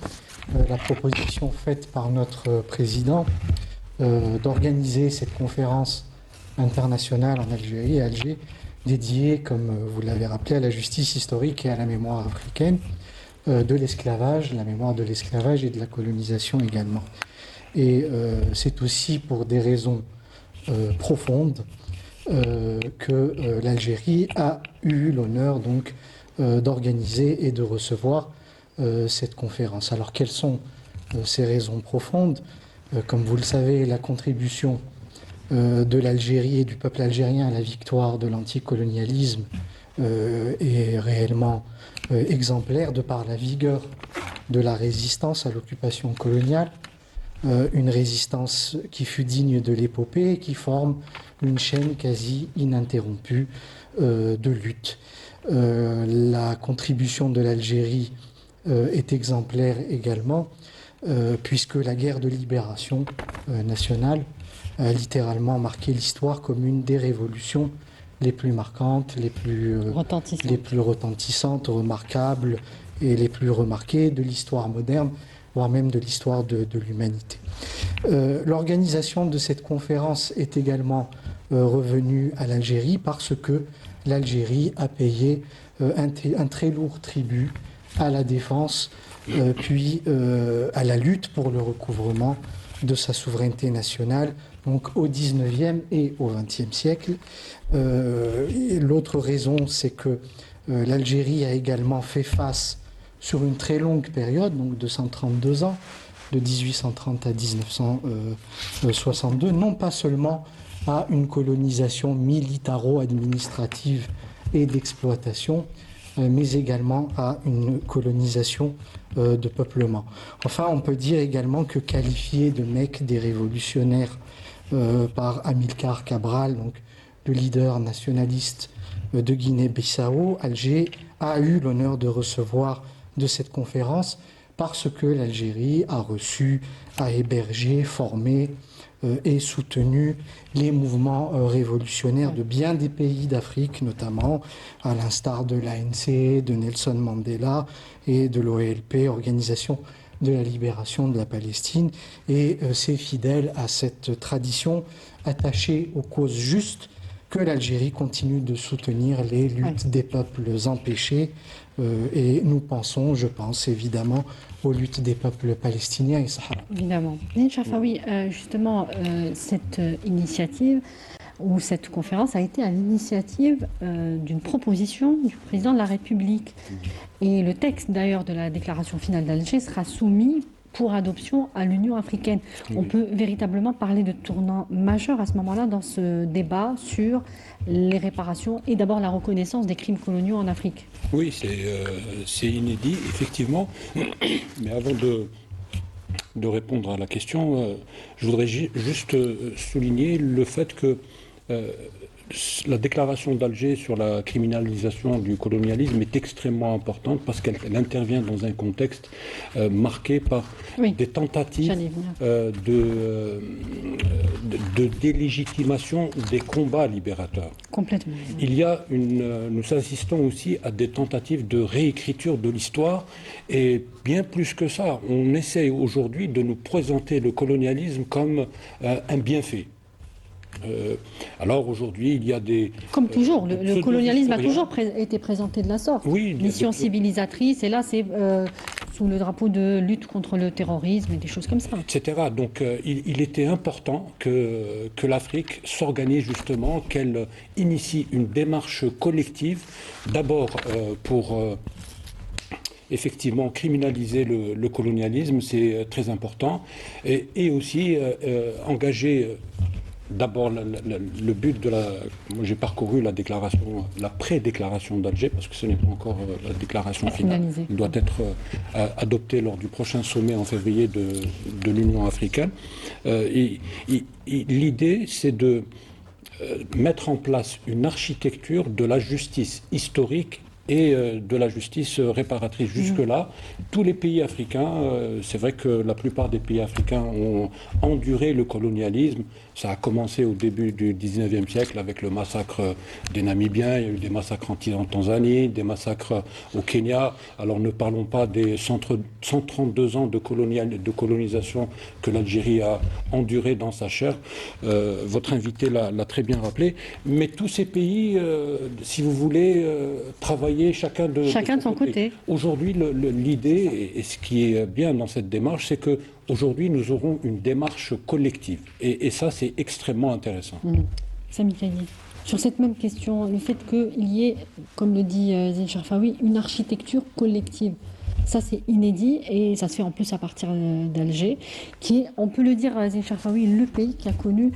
la proposition faite par notre président d'organiser cette conférence internationale en Algérie, à Alger, dédiée, comme vous l'avez rappelé, à la justice historique et à la mémoire africaine de l'esclavage, la mémoire de l'esclavage et de la colonisation également. Et c'est aussi pour des raisons profonde que l'Algérie a eu l'honneur donc d'organiser et de recevoir cette conférence. Alors quelles sont ces raisons profondes ? Comme vous le savez, la contribution de l'Algérie et du peuple algérien à la victoire de l'anticolonialisme est réellement exemplaire de par la vigueur de la résistance à l'occupation coloniale. Une résistance qui fut digne de l'épopée et qui forme une chaîne quasi ininterrompue de lutte. La contribution de l'Algérie est exemplaire également, puisque la guerre de libération nationale a littéralement marqué l'histoire comme une des révolutions les plus marquantes, les plus retentissantes, remarquables et les plus remarquées de l'histoire moderne, voire même de l'histoire de l'humanité. L'organisation de cette conférence est également revenue à l'Algérie parce que l'Algérie a payé un très lourd tribut à la défense, puis à la lutte pour le recouvrement de sa souveraineté nationale, donc au XIXe et au XXe siècle. L'autre raison, c'est que l'Algérie a également fait face sur une très longue période, donc de 132 ans, de 1830 à 1962, non pas seulement à une colonisation militaro-administrative et d'exploitation, mais également à une colonisation de peuplement. Enfin, on peut dire également que qualifié de Mecque des révolutionnaires par Amilcar Cabral, donc le leader nationaliste de Guinée-Bissau, Alger a eu l'honneur de recevoir de cette conférence parce que l'Algérie a reçu, a hébergé, formé et soutenu les mouvements révolutionnaires de bien des pays d'Afrique, notamment à l'instar de l'ANC, de Nelson Mandela et de l'OLP, Organisation de la libération de la Palestine. Et c'est fidèle à cette tradition attachée aux causes justes que l'Algérie continue de soutenir les luttes des peuples empêchés. Et nous pensons, je pense évidemment, aux luttes des peuples palestiniens et sahraouis. Évidemment. Zine Chafaoui, justement, cette initiative ou cette conférence a été à l'initiative d'une proposition du président de la République. Et le texte d'ailleurs de la déclaration finale d'Alger sera soumis pour adoption à l'Union africaine. On peut véritablement parler de tournant majeur à ce moment-là dans ce débat sur les réparations et d'abord la reconnaissance des crimes coloniaux en Afrique. Oui, c'est inédit, effectivement. Mais avant de répondre à la question, je voudrais juste souligner le fait que la déclaration d'Alger sur la criminalisation du colonialisme est extrêmement importante parce qu'elle intervient dans un contexte marqué par des tentatives de délégitimation des combats libérateurs. Complètement. Nous assistons aussi à des tentatives de réécriture de l'histoire et bien plus que ça, on essaie aujourd'hui de nous présenter le colonialisme comme un bienfait. Alors aujourd'hui, il y a des... Comme toujours, le colonialisme a toujours été présenté de la sorte. Oui, mission civilisatrice, et là c'est sous le drapeau de lutte contre le terrorisme et des choses comme ça. Etc. Donc il était important que l'Afrique s'organise justement, qu'elle initie une démarche collective, d'abord pour... effectivement, criminaliser le colonialisme, c'est très important, et aussi engager... D'abord, le but de moi j'ai parcouru la pré-déclaration d'Alger, parce que ce n'est pas encore la déclaration finale. Elle doit être adoptée lors du prochain sommet en février de l'Union africaine. L'idée, c'est de mettre en place une architecture de la justice historique et de la justice réparatrice. Jusque-là, tous les pays africains, c'est vrai que la plupart des pays africains ont enduré le colonialisme. Ça a commencé au début du 19e siècle avec le massacre des Namibiens, il y a eu des massacres en Tanzanie, des massacres au Kenya. Alors ne parlons pas des 132 ans de colonisation que l'Algérie a enduré dans sa chair. Votre invité l'a très bien rappelé. Mais tous ces pays, si vous voulez, travailler chacun de son côté. Aujourd'hui, l'idée, et ce qui est bien dans cette démarche, c'est que aujourd'hui, nous aurons une démarche collective. Et ça, c'est extrêmement intéressant. Sami Kaïe, sur cette même question, le fait qu'il y ait, comme le dit Zine Chafaoui, une architecture collective, ça c'est inédit et ça se fait en plus à partir d'Alger, qui est, on peut le dire, Zine Chafaoui, le pays qui a connu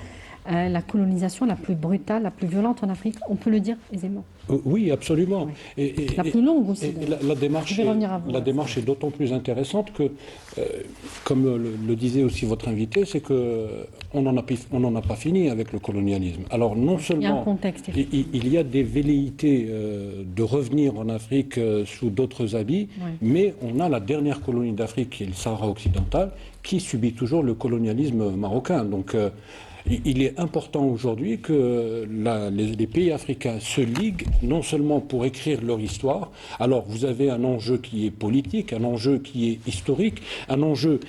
la colonisation la plus brutale, la plus violente en Afrique, on peut le dire aisément. Oui, absolument. Oui. La plus longue aussi. La démarche est d'autant plus intéressante que, comme le disait aussi votre invité, c'est qu'on n'en a pas fini avec le colonialisme. Alors non seulement il y a un contexte, il y a des velléités de revenir en Afrique sous d'autres habits, mais on a la dernière colonie d'Afrique, qui est le Sahara occidental, qui subit toujours le colonialisme marocain. Donc il est important aujourd'hui que les pays africains se liguent, non seulement pour écrire leur histoire. Alors vous avez un enjeu qui est politique, un enjeu qui est historique, un enjeu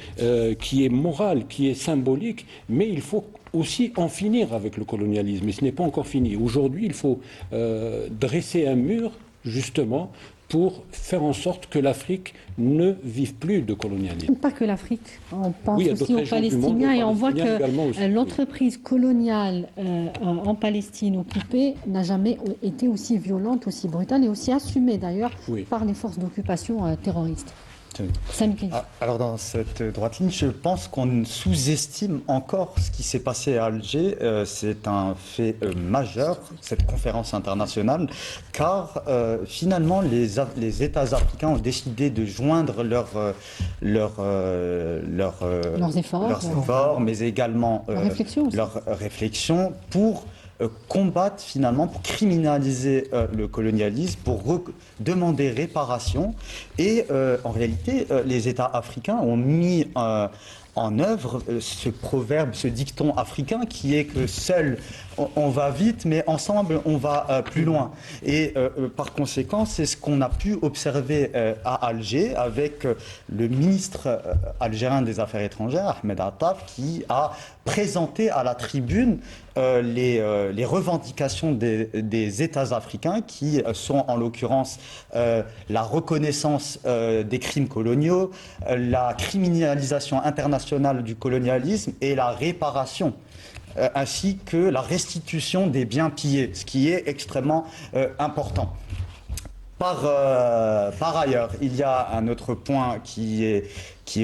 qui est moral, qui est symbolique, mais il faut aussi en finir avec le colonialisme. Et ce n'est pas encore fini. Aujourd'hui, il faut dresser un mur, justement, pour faire en sorte que l'Afrique ne vive plus de colonialisme. Pas que l'Afrique, on pense aussi aux Palestiniens et on voit que l'entreprise coloniale en Palestine occupée n'a jamais été aussi violente, aussi brutale et aussi assumée d'ailleurs par les forces d'occupation terroristes. Sami Khalif. Alors dans cette droite ligne, je pense qu'on sous-estime encore ce qui s'est passé à Alger. C'est un fait majeur, cette conférence internationale, car finalement les États africains ont décidé de joindre leurs efforts, mais également leurs réflexions pour combattre finalement, pour criminaliser le colonialisme, pour demander réparation. Et en réalité, les États africains ont mis en œuvre ce proverbe, ce dicton africain qui est que seul on va vite, mais ensemble on va plus loin. Et par conséquent, c'est ce qu'on a pu observer à Alger avec le ministre algérien des Affaires étrangères, Ahmed Attaf, qui a présenté à la tribune les revendications des États africains qui sont en l'occurrence la reconnaissance des crimes coloniaux, la criminalisation internationale du colonialisme et la réparation ainsi que la restitution des biens pillés, ce qui est extrêmement important. Par ailleurs, il y a un autre point qui est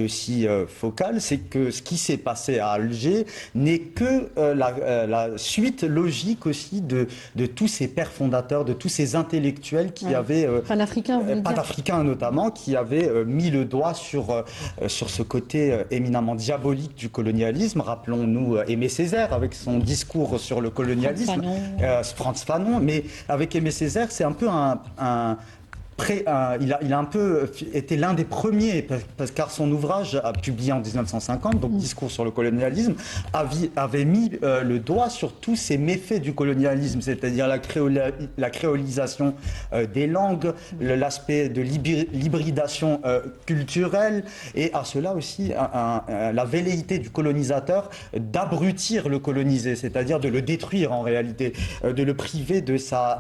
aussi focal, c'est que ce qui s'est passé à Alger n'est que la suite logique aussi de tous ces pères fondateurs, de tous ces intellectuels qui avaient, panafricains notamment, qui avaient mis le doigt sur ce côté éminemment diabolique du colonialisme. Rappelons-nous Aimé Césaire avec son discours sur le colonialisme, Frantz Fanon, mais avec Aimé Césaire, c'est un peu il a un peu été l'un des premiers, car son ouvrage, publié en 1950, donc Discours sur le colonialisme, avait mis le doigt sur tous ces méfaits du colonialisme, c'est-à-dire la créolisation des langues, l'aspect de l'hybridation culturelle, et à cela aussi la velléité du colonisateur d'abrutir le colonisé, c'est-à-dire de le détruire en réalité, de le priver de sa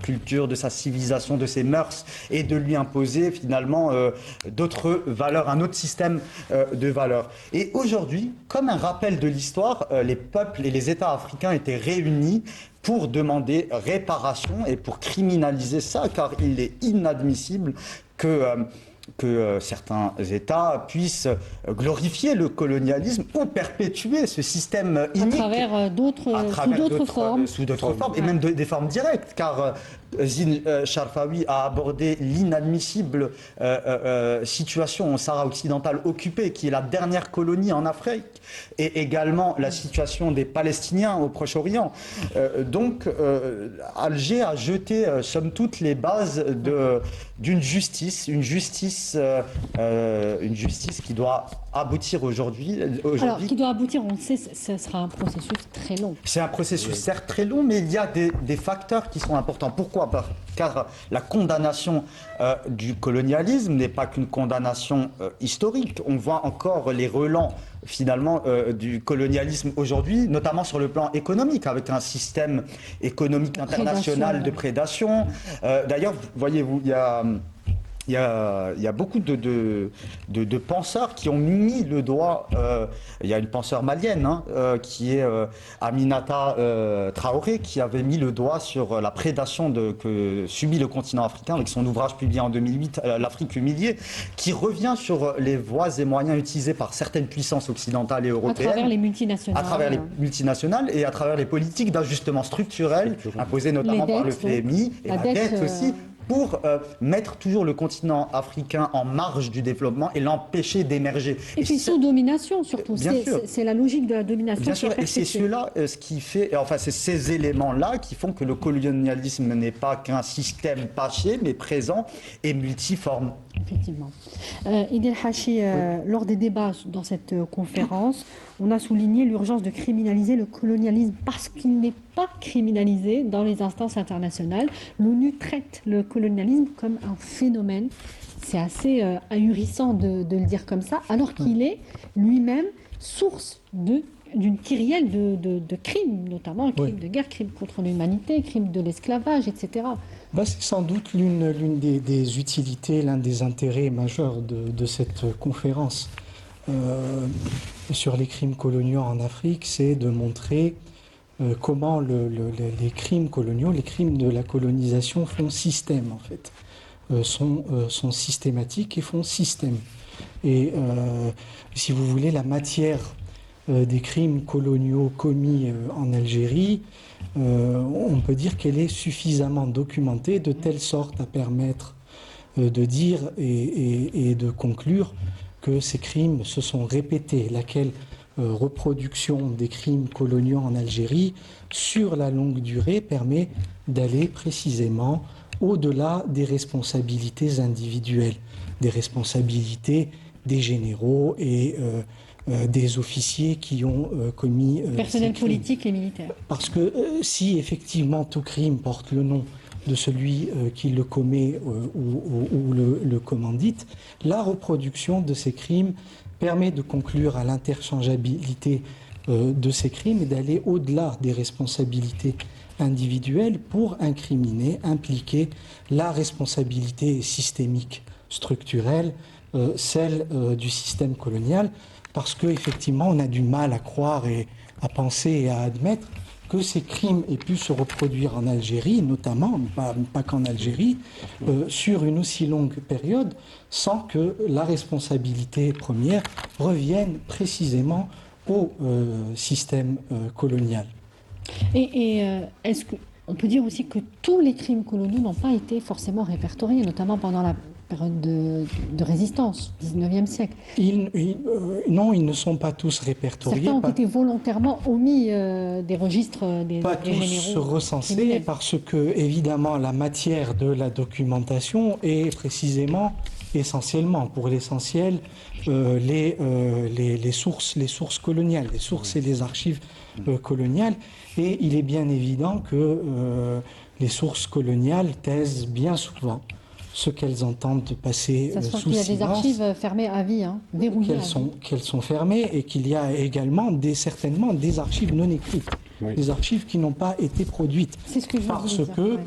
culture, de sa civilisation, de ses mœurs, et de lui imposer finalement d'autres valeurs, un autre système de valeurs. Et aujourd'hui, comme un rappel de l'histoire, les peuples et les États africains étaient réunis pour demander réparation et pour criminaliser ça, car il est inadmissible que certains États puissent glorifier le colonialisme ou perpétuer ce système inique. Sous d'autres formes, et même des formes directes, car Zine Charfaoui a abordé l'inadmissible situation en Sahara occidental occupée, qui est la dernière colonie en Afrique, et également la situation des Palestiniens au Proche-Orient. Donc, Alger a jeté, somme toute, les bases d'une justice, une justice qui doit aboutir aujourd'hui. Alors, qui doit aboutir, on le sait, ce sera un processus très long. C'est un processus certes très long, mais il y a des facteurs qui sont importants. Pourquoi ? Car la condamnation du colonialisme n'est pas qu'une condamnation historique. On voit encore les relents finalement du colonialisme aujourd'hui, notamment sur le plan économique, avec un système économique international de prédation. D'ailleurs, voyez-vous, il y a beaucoup de penseurs qui ont mis le doigt. Il y a une penseure malienne qui est Aminata Traoré, qui avait mis le doigt sur la prédation que subit le continent africain avec son ouvrage publié en 2008, L'Afrique humiliée, qui revient sur les voies et moyens utilisés par certaines puissances occidentales et européennes. À travers les multinationales. À travers les multinationales et à travers les politiques d'ajustement structurel imposées notamment par le FMI et la dette aussi, pour mettre toujours le continent africain en marge du développement et l'empêcher d'émerger. Et puis sous domination surtout, c'est la logique de la domination. Bien sûr, et c'est cela ce qui fait, enfin c'est ces éléments-là qui font que le colonialisme n'est pas qu'un système passé, mais présent et multiforme. Effectivement. Idil Hachi, lors des débats dans cette conférence, on a souligné l'urgence de criminaliser le colonialisme parce qu'il n'est pas criminalisé dans les instances internationales. L'ONU traite le colonialisme comme un phénomène. C'est assez ahurissant de le dire comme ça, alors qu'il est lui-même source d'une kyrielle de crimes, notamment crimes de guerre, crimes contre l'humanité, crimes de l'esclavage, etc. C'est sans doute l'une des utilités, l'un des intérêts majeurs de cette conférence sur les crimes coloniaux en Afrique, c'est de montrer comment les crimes coloniaux, les crimes de la colonisation font système en fait. sont systématiques et font système. Et si vous voulez, la matière des crimes coloniaux commis en Algérie, on peut dire qu'elle est suffisamment documentée de telle sorte à permettre de dire et de conclure que ces crimes se sont répétés, laquelle reproduction des crimes coloniaux en Algérie sur la longue durée permet d'aller précisément au-delà des responsabilités individuelles, des responsabilités des généraux et des officiers qui ont commis personnel politique et militaire. Parce que si effectivement tout crime porte le nom de celui qui le commet ou le commandite, la reproduction de ces crimes permet de conclure à l'interchangeabilité de ces crimes et d'aller au-delà des responsabilités individuelles pour incriminer, impliquer la responsabilité systémique structurelle, celle du système colonial, parce qu'effectivement on a du mal à croire et à penser et à admettre que ces crimes aient pu se reproduire en Algérie, notamment, pas qu'en Algérie, sur une aussi longue période, sans que la responsabilité première revienne précisément au système colonial. Et est-ce qu'on peut dire aussi que tous les crimes coloniaux n'ont pas été forcément répertoriés, notamment pendant la période de résistance, 19e siècle? Non, ils ne sont pas tous répertoriés. Certains ont été volontairement omis des registres des tous recensés parce que, évidemment, la matière de la documentation est précisément, essentiellement, pour l'essentiel, les sources coloniales, les sources et les archives coloniales. Et il est bien évident que les sources coloniales taisent bien souvent ce qu'elles entendent passer sous silence. Il y a des archives fermées à vie, verrouillées. Qu'elles sont fermées et qu'il y a également certainement des archives non écrites, des archives qui n'ont pas été produites. C'est ce que je veux dire.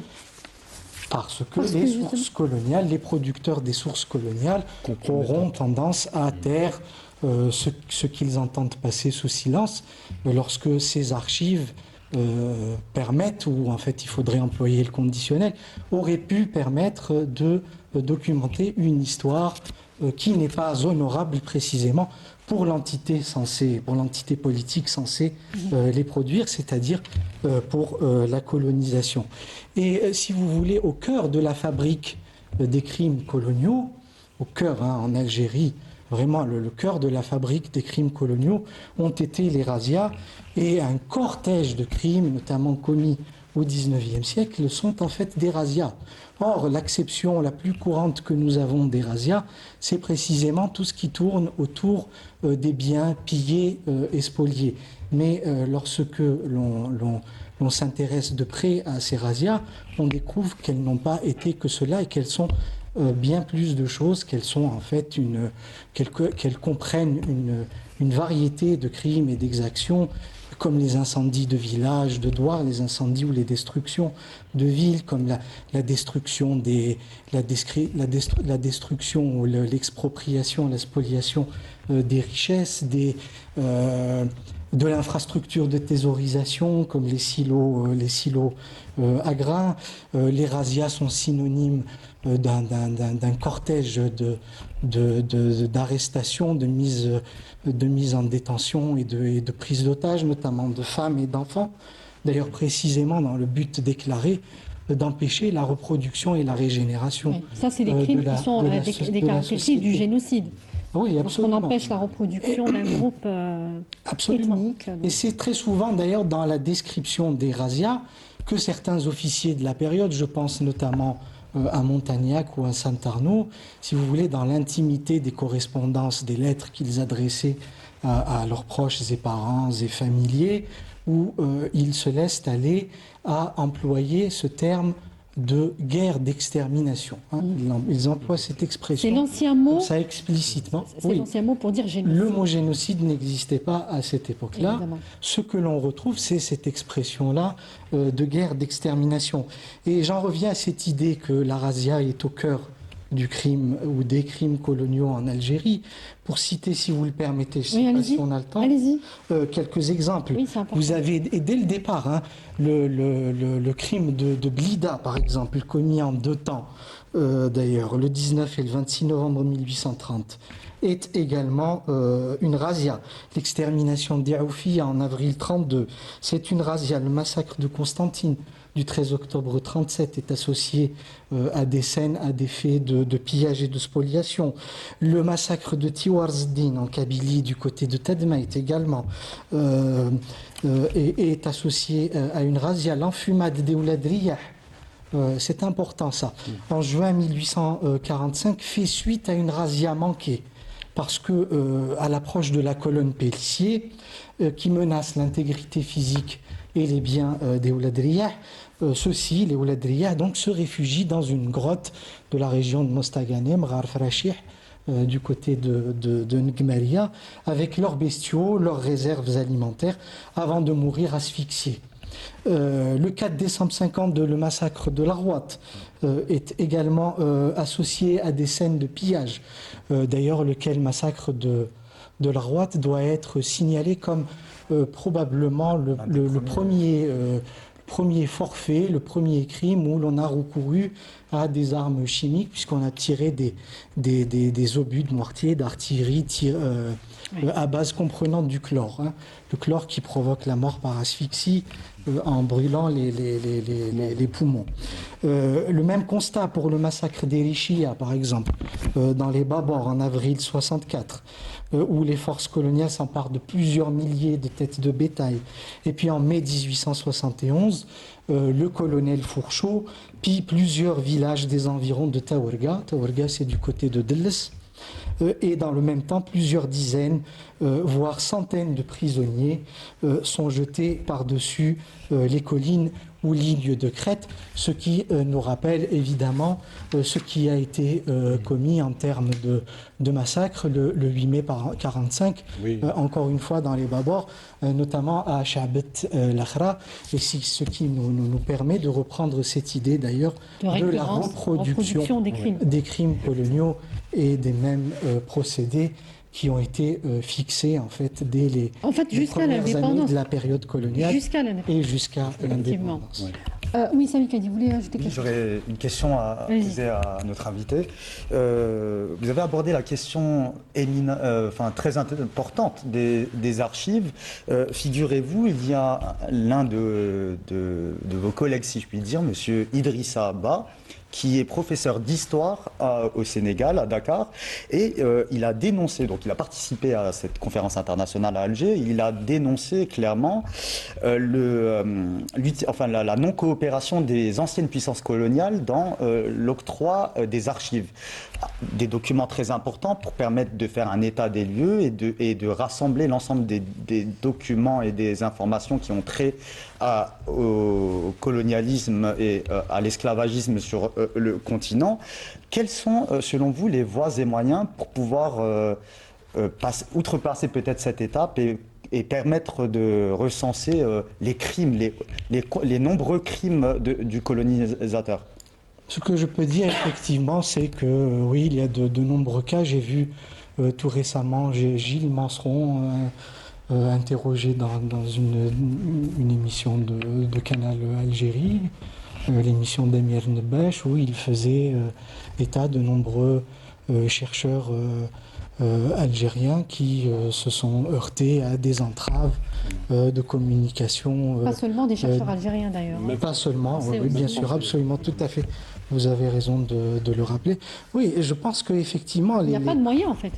Parce que les sources coloniales, les producteurs des sources coloniales auront tendance à taire ce qu'ils entendent passer sous silence lorsque ces archives permettent, ou en fait il faudrait employer le conditionnel, auraient pu permettre de documenter une histoire qui n'est pas honorable précisément pour l'entité politique censée les produire, c'est-à-dire pour la colonisation. Et si vous voulez, au cœur de la fabrique des crimes coloniaux, au cœur, en Algérie, vraiment le cœur de la fabrique des crimes coloniaux ont été les razzias, et un cortège de crimes, notamment commis au XIXe siècle, sont en fait des razzias. Or, l'acception la plus courante que nous avons des razzias, c'est précisément tout ce qui tourne autour des biens pillés et spoliés. Mais lorsque l'on s'intéresse de près à ces razzias, on découvre qu'elles n'ont pas été que cela et qu'elles sont bien plus de choses, qu'elles sont en fait qu'elles comprennent une variété de crimes et d'exactions, comme les incendies de villages, de douars, les incendies ou les destructions de villes, comme la destruction la destruction ou l'expropriation, la spoliation des richesses, de l'infrastructure de thésaurisation, comme les silos à grains. Les razzias sont synonymes d'un cortège d'arrestations, de mise en détention et de prise d'otages, notamment de femmes et d'enfants. D'ailleurs, précisément dans le but déclaré d'empêcher la reproduction et la régénération. Oui, ça, c'est des crimes qui sont des caractéristiques du génocide. Oui, absolument. On empêche la reproduction d'un groupe ethnique. Et c'est très souvent, d'ailleurs, dans la description des razzias que certains officiers de la période, je pense notamment à Montagnac ou à Saint-Arnaud, si vous voulez, dans l'intimité des correspondances, des lettres qu'ils adressaient à leurs proches et parents et familiers, où ils se laissent aller à employer ce terme de guerre d'extermination. Ils emploient cette expression. C'est l'ancien mot. Ça explicitement. C'est l'ancien mot pour dire génocide. Le mot génocide n'existait pas à cette époque-là. Évidemment. Ce que l'on retrouve, c'est cette expression-là de guerre d'extermination. Et j'en reviens à cette idée que la razzia est au cœur du crime ou des crimes coloniaux en Algérie. Pour citer, si vous le permettez, je ne sais pas si on a le temps, quelques exemples. Oui, vous avez, et dès le départ, le crime de Blida, par exemple, commis en 2 temps, d'ailleurs, le 19 et le 26 novembre 1830, est également une razzia. L'extermination d'Yaoufia en avril 32, c'est une razzia. Le massacre de Constantine du 13 octobre 37 est associé à des scènes, à des faits de pillage et de spoliation. Le massacre de Tiwarzdin en Kabylie du côté de Tadmaït également est associé à une razzia. L'enfumade des Oulad Riyah, c'est important ça. En juin 1845 fait suite à une razzia manquée parce que à l'approche de la colonne Pellissier qui menace l'intégrité physique et les biens des Oulad Riyah, ceux-ci, les Oulad Riyah, donc se réfugient dans une grotte de la région de Mostaganem, Ghar Farashih, du côté de Ngmaria, avec leurs bestiaux, leurs réserves alimentaires, avant de mourir asphyxiés. Le 4 décembre 50, le massacre de la Rouate est également associé à des scènes de pillage. D'ailleurs, lequel massacre de la Rouate doit être signalé comme probablement le premier forfait, le premier crime où l'on a recouru à des armes chimiques, puisqu'on a tiré des obus de mortier, d'artillerie à base comprenant du chlore. Le chlore qui provoque la mort par asphyxie en brûlant les poumons. Le même constat pour le massacre d'Erichia, par exemple, dans les Babors en avril 64, où les forces coloniales s'emparent de plusieurs milliers de têtes de bétail. Et puis en mai 1871, le colonel Fourchot pille plusieurs villages des environs de Tawarga. Tawarga, c'est du côté de Delles. Et dans le même temps, plusieurs dizaines, voire centaines de prisonniers sont jetés par-dessus les collines ou lignes de crête, ce qui nous rappelle évidemment ce qui a été commis en termes de massacre le 8 mai 1945, encore une fois dans les Babors, notamment à Shabet Lakhra, et c'est ce qui nous permet de reprendre cette idée d'ailleurs de la reproduction des crimes coloniaux et des mêmes procédés qui ont été fixés en fait dès les premières années de la période coloniale et jusqu'à l'indépendance. Oui, Sami Kadi, vous voulez ajouter quelque chose? J'aurais une question à poser à notre invité. Vous avez abordé la question très importante des archives. Figurez-vous, il y a l'un de vos collègues, si je puis dire, M. Idrissa Abba, qui est professeur d'histoire au Sénégal, à Dakar, et il a dénoncé, donc il a participé à cette conférence internationale à Alger, il a dénoncé clairement la non-coopération des anciennes puissances coloniales dans l'octroi des archives. Des documents très importants pour permettre de faire un état des lieux et de rassembler l'ensemble des documents et des informations qui ont trait au colonialisme et à l'esclavagisme sur le continent. Quels sont, selon vous, les voies et moyens pour pouvoir outrepasser peut-être cette étape et permettre de recenser les crimes, les nombreux crimes du colonisateur? Ce que je peux dire effectivement, c'est que oui, il y a de nombreux cas. J'ai vu tout récemment Gilles Manseron interrogé dans une émission de Canal Algérie, l'émission d'Emir Nebesh, où il faisait état de nombreux chercheurs algériens qui se sont heurtés à des entraves de communication. Pas seulement des chercheurs algériens d'ailleurs. Pas seulement, oui, bien sûr, absolument, tout à fait. Vous avez raison de le rappeler. Oui, et je pense qu'effectivement... Il n'y a pas de moyen, en fait,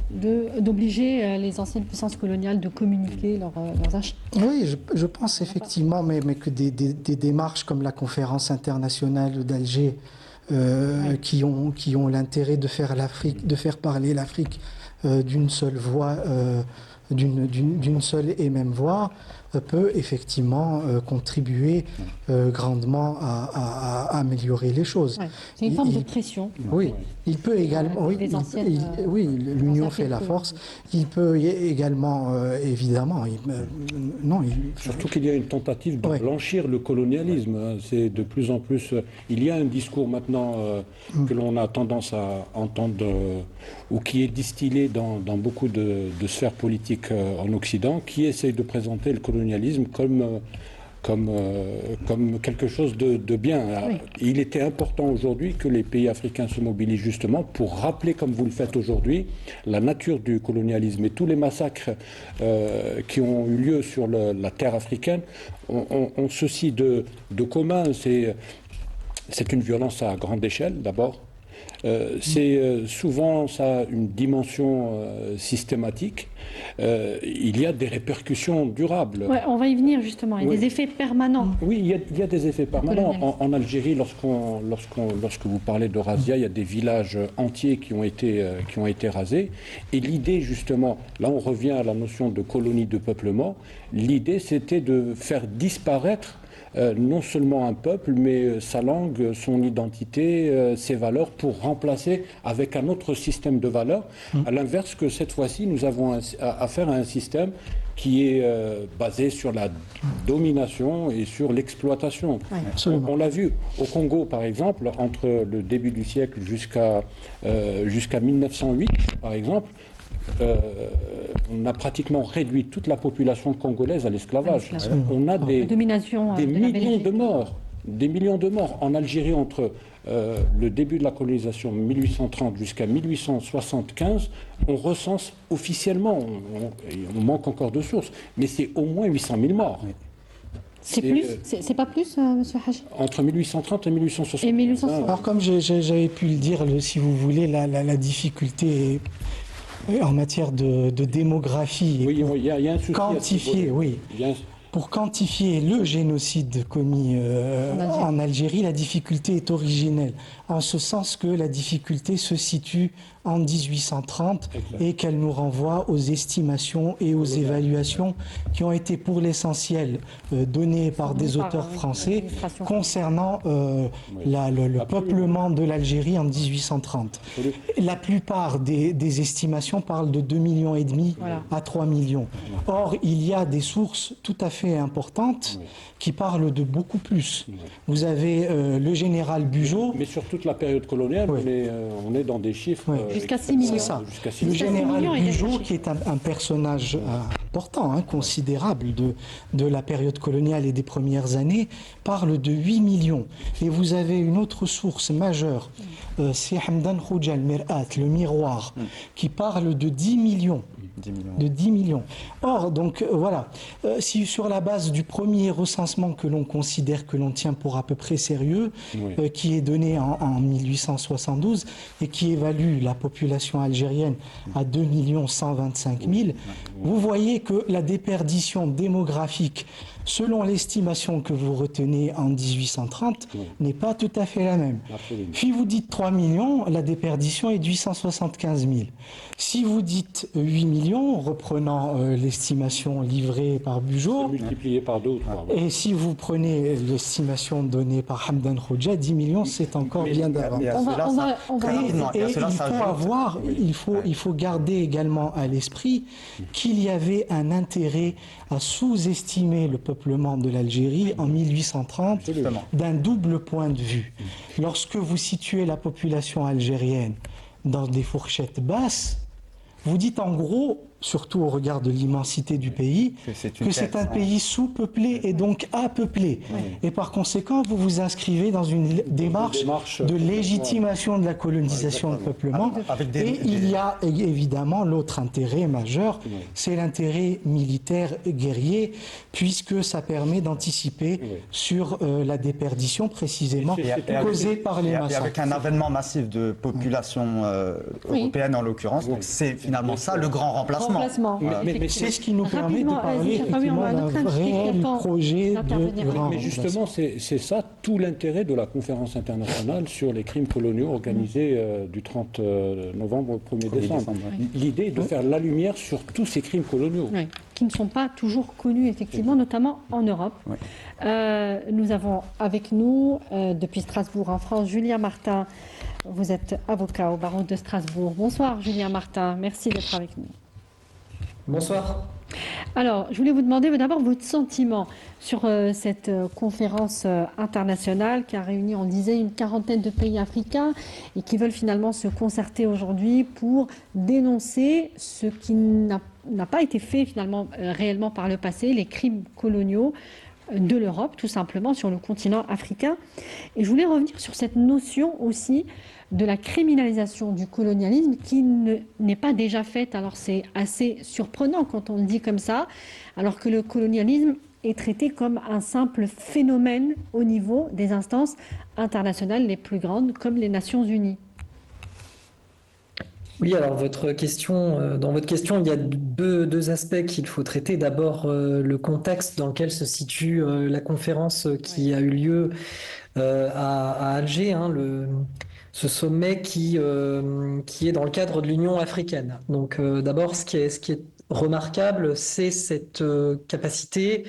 d'obliger les anciennes puissances coloniales de communiquer leurs archives. Oui, je pense effectivement, mais que des démarches comme la conférence internationale d'Alger, qui ont l'intérêt de faire parler l'Afrique d'une seule voix, d'une seule et même voix, peut effectivement contribuer grandement à améliorer les choses. Ouais, c'est une forme de pression. Oui, il peut également. Oui, l'union fait la force. Il peut également, évidemment. Surtout qu'il y a une tentative de blanchir le colonialisme. C'est de plus en plus. Il y a un discours maintenant que l'on a tendance à entendre, ou qui est distillé dans beaucoup de sphères politiques en Occident, qui essaye de présenter le colonialisme comme quelque chose de bien. Oui. Il était important aujourd'hui que les pays africains se mobilisent justement pour rappeler, comme vous le faites aujourd'hui, la nature du colonialisme. Et tous les massacres qui ont eu lieu sur la terre africaine ont ceci de commun. C'est une violence à grande échelle, d'abord. Souvent, ça a une dimension systématique. Il y a des répercussions durables. Ouais, on va y venir justement. Il y a des effets permanents. Oui, il y a des effets permanents. En Algérie, lorsque vous parlez de razzia, il y a des villages entiers qui ont été rasés. Et l'idée, justement, là on revient à la notion de colonie de peuplement, l'idée c'était de faire disparaître non seulement un peuple, mais sa langue, son identité, ses valeurs, pour remplacer avec un autre système de valeurs. À l'inverse que cette fois-ci, nous avons affaire à un système qui est basé sur la domination et sur l'exploitation. Oui, on l'a vu au Congo, par exemple, entre le début du siècle jusqu'à 1908, par exemple, on a pratiquement réduit toute la population congolaise à l'esclavage. On a des millions de morts. Des millions de morts en Algérie entre le début de la colonisation 1830 jusqu'à 1875. On recense officiellement, on manque encore de sources, mais c'est au moins 800 000 morts. Oui. C'est plus, c'est pas plus, Monsieur Haji? Entre 1830 et 1860. Et 1860. Alors comme j'avais pu le dire, si vous voulez, la difficulté en matière de démographie, oui, il y a un souci quantifier, oui. Pour quantifier le génocide commis en Algérie, la difficulté est originelle, en ce sens que la difficulté se situe en 1830 et qu'elle nous renvoie aux estimations et aux évaluations qui ont été pour l'essentiel données par des auteurs français concernant le peuplement de l'Algérie en 1830. La plupart des estimations parlent de 2,5 millions à 3 millions. Or, il y a des sources tout à fait importantes qui parlent de beaucoup plus. Vous avez le général Bugeaud. Mais sur toute la période coloniale, on est dans des chiffres... Jusqu'à 6 millions. C'est ça. Le général Bugeaud, qui est un personnage important, considérable de la période coloniale et des premières années, parle de 8 millions. Et vous avez une autre source majeure, c'est Hamdan Khouja al-Mir'at, le miroir, qui parle de 10 millions. De 10 millions. Or, donc, voilà, si sur la base du premier recensement que l'on considère, que l'on tient pour à peu près sérieux, qui est donné en 1872 et qui évalue la population algérienne à 2 125 000, vous voyez que la déperdition démographique, selon l'estimation que vous retenez en 1830, n'est pas tout à fait la même. Absolument. Si vous dites 3 millions, la déperdition est de 875 000. Si vous dites 8 millions, reprenant l'estimation livrée par Bugeaud, multiplié par 2 ou 3. Et si vous prenez l'estimation donnée par Hamdan Khouja, 10 millions, c'est encore bien davantage. Il faut garder également à l'esprit qu'il y avait un intérêt à sous-estimer le peuplement de l'Algérie en 1830 d'un double point de vue. Lorsque vous situez la population algérienne dans des fourchettes basses, vous dites en gros, surtout au regard de l'immensité du pays, que c'est un pays sous-peuplé et donc apeuplé. Et par conséquent, vous vous inscrivez dans une démarche de légitimation de la colonisation de peuplement. Et il y a évidemment l'autre intérêt majeur, c'est l'intérêt militaire guerrier, puisque ça permet d'anticiper sur la déperdition précisément causée par les massacres. Et avec un avènement massif de population européenne en l'occurrence, donc c'est finalement ça le grand remplacement. Mais c'est ce qui nous permet de parler effectivement d'un réel projet de grand. Mais justement, c'est ça tout l'intérêt de la conférence internationale sur les crimes coloniaux organisée du 30 novembre au 1er décembre. L'idée est de faire la lumière sur tous ces crimes coloniaux. Oui, qui ne sont pas toujours connus, effectivement, notamment en Europe. Nous avons avec nous, depuis Strasbourg en France, Julien Martin. Vous êtes avocat au barreau de Strasbourg. Bonsoir Julien Martin, merci d'être avec nous. Bonsoir. Alors, je voulais vous demander d'abord votre sentiment sur cette conférence internationale qui a réuni, on disait, une quarantaine de pays africains et qui veulent finalement se concerter aujourd'hui pour dénoncer ce qui n'a pas été fait finalement réellement par le passé, les crimes coloniaux de l'Europe, tout simplement, sur le continent africain. Et je voulais revenir sur cette notion aussi de la criminalisation du colonialisme qui n'est pas déjà faite. Alors c'est assez surprenant quand on le dit comme ça, alors que le colonialisme est traité comme un simple phénomène au niveau des instances internationales les plus grandes, comme les Nations Unies. Oui, alors dans votre question, il y a deux aspects qu'il faut traiter. D'abord, le contexte dans lequel se situe la conférence qui a eu lieu à Alger, ce sommet qui est dans le cadre de l'Union africaine. Donc d'abord, ce qui est remarquable, c'est cette capacité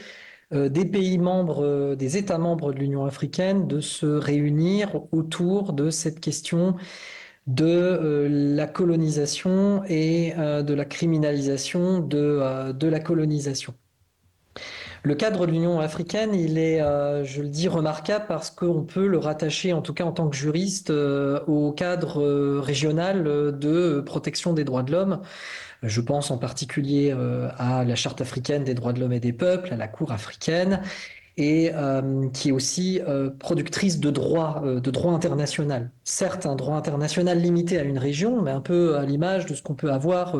des pays membres, des États membres de l'Union africaine de se réunir autour de cette question de la colonisation et de la criminalisation de la colonisation. Le cadre de l'Union africaine, il est, je le dis, remarquable parce qu'on peut le rattacher, en tout cas en tant que juriste, au cadre régional de protection des droits de l'homme. Je pense en particulier à la Charte africaine des droits de l'homme et des peuples, à la Cour africaine, et qui est aussi productrice de droit international. Certes, un droit international limité à une région, mais un peu à l'image de ce qu'on peut avoir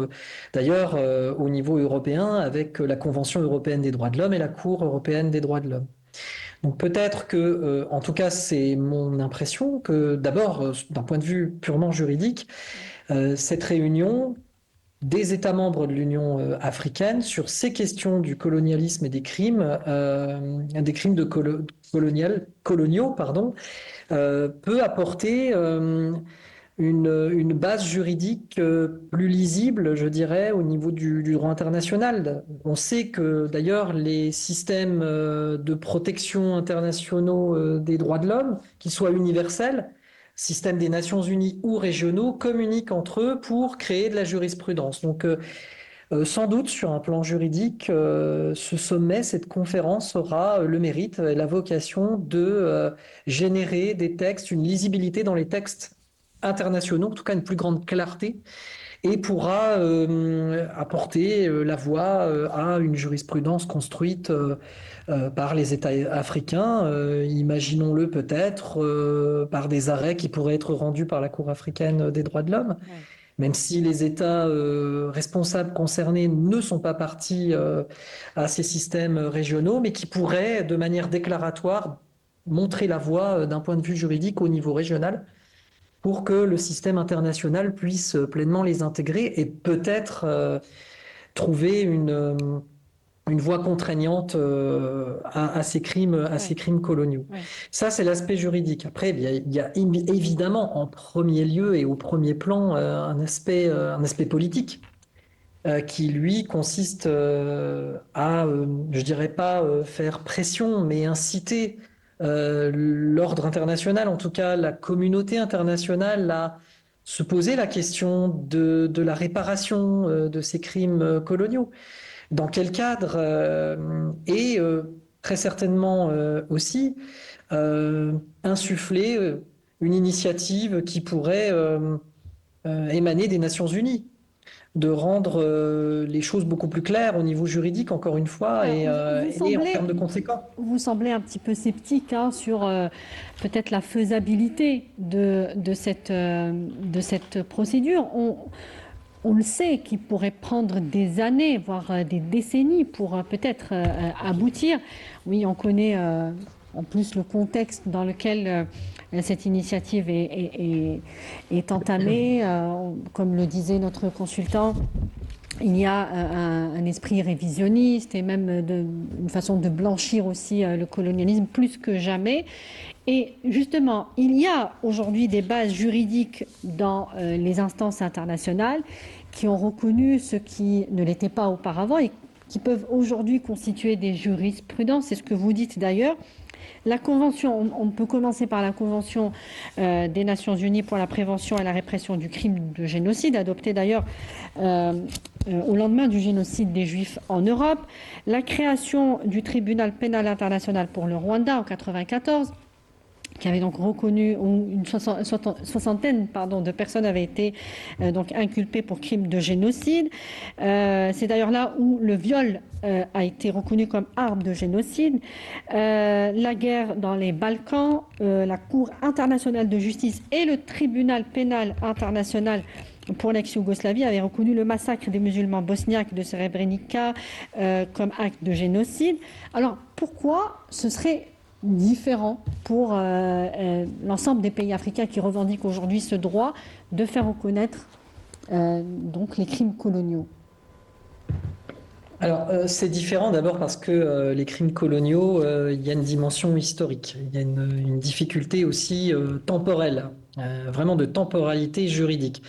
d'ailleurs au niveau européen avec la Convention européenne des droits de l'homme et la Cour européenne des droits de l'homme. Donc peut-être que, en tout cas c'est mon impression, que d'abord, d'un point de vue purement juridique, cette réunion des États membres de l'Union africaine sur ces questions du colonialisme et des crimes coloniaux, peut apporter une base juridique plus lisible, je dirais, au niveau du droit international. On sait que d'ailleurs les systèmes de protection internationaux des droits de l'homme, qu'ils soient universels, systèmes des Nations Unies ou régionaux, communiquent entre eux pour créer de la jurisprudence. Donc, sans doute, sur un plan juridique, ce sommet, cette conférence aura le mérite et la vocation de générer des textes, une lisibilité dans les textes internationaux, en tout cas une plus grande clarté, et pourra apporter la voie à une jurisprudence construite par les États africains, imaginons-le peut-être par des arrêts qui pourraient être rendus par la Cour africaine des droits de l'homme, même si les États responsables concernés ne sont pas partis à ces systèmes régionaux, mais qui pourraient, de manière déclaratoire, montrer la voie d'un point de vue juridique au niveau régional pour que le système international puisse pleinement les intégrer et peut-être trouver une voie contraignante à ces crimes coloniaux. Ouais. Ça, c'est l'aspect juridique. Après, il y a évidemment en premier lieu et au premier plan un aspect politique qui, lui, consiste à, je dirais pas faire pression, mais inciter l'ordre international, en tout cas la communauté internationale, à se poser la question de la réparation de ces crimes coloniaux. Dans quel cadre et très certainement aussi insuffler une initiative qui pourrait émaner des Nations Unies, de rendre les choses beaucoup plus claires au niveau juridique, encore une fois, et en termes de conséquences. Vous semblez un petit peu sceptique sur peut-être la faisabilité de cette procédure. On le sait qu'il pourrait prendre des années, voire des décennies pour peut-être aboutir. Oui, on connaît en plus le contexte dans lequel cette initiative est entamée. Comme le disait notre consultant, il y a un esprit révisionniste et même une façon de blanchir aussi le colonialisme plus que jamais. Et justement, il y a aujourd'hui des bases juridiques dans les instances internationales qui ont reconnu ce qui ne l'était pas auparavant et qui peuvent aujourd'hui constituer des jurisprudences. C'est ce que vous dites d'ailleurs. La Convention, on peut commencer par la Convention des Nations Unies pour la prévention et la répression du crime de génocide, adoptée d'ailleurs au lendemain du génocide des Juifs en Europe. La création du tribunal pénal international pour le Rwanda en 1994. qui avait donc reconnu, ou une soixantaine de personnes avaient été donc inculpées pour crimes de génocide. C'est d'ailleurs là où le viol a été reconnu comme arme de génocide. La guerre dans les Balkans, la Cour internationale de justice et le tribunal pénal international pour l'ex-Yougoslavie avaient reconnu le massacre des musulmans bosniaques de Srebrenica comme acte de génocide. Alors pourquoi ce serait différent pour l'ensemble des pays africains qui revendiquent aujourd'hui ce droit de faire reconnaître donc les crimes coloniaux? Alors, c'est différent d'abord parce que les crimes coloniaux, il y a une dimension historique, il y a une difficulté aussi temporelle, vraiment de temporalité juridique.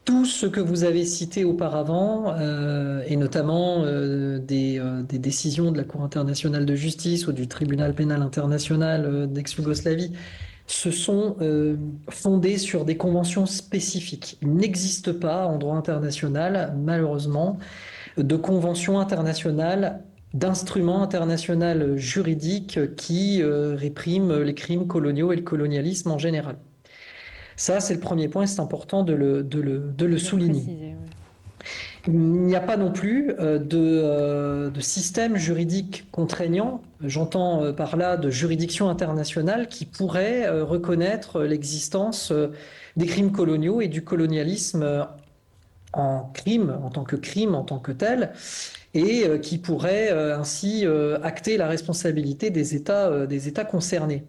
Tout ce que vous avez cité auparavant, et notamment des décisions de la Cour internationale de justice ou du tribunal pénal international d'ex-Yougoslavie, se sont fondés sur des conventions spécifiques. Il n'existe pas en droit international, malheureusement, de conventions internationales, d'instruments internationaux juridiques qui répriment les crimes coloniaux et le colonialisme en général. Ça, c'est le premier point, c'est important de le souligner. Préciser, oui. Il n'y a pas non plus de système juridique contraignant, j'entends par là de juridiction internationale qui pourrait reconnaître l'existence des crimes coloniaux et du colonialisme en crime, en tant que tel, et qui pourrait ainsi acter la responsabilité des États concernés.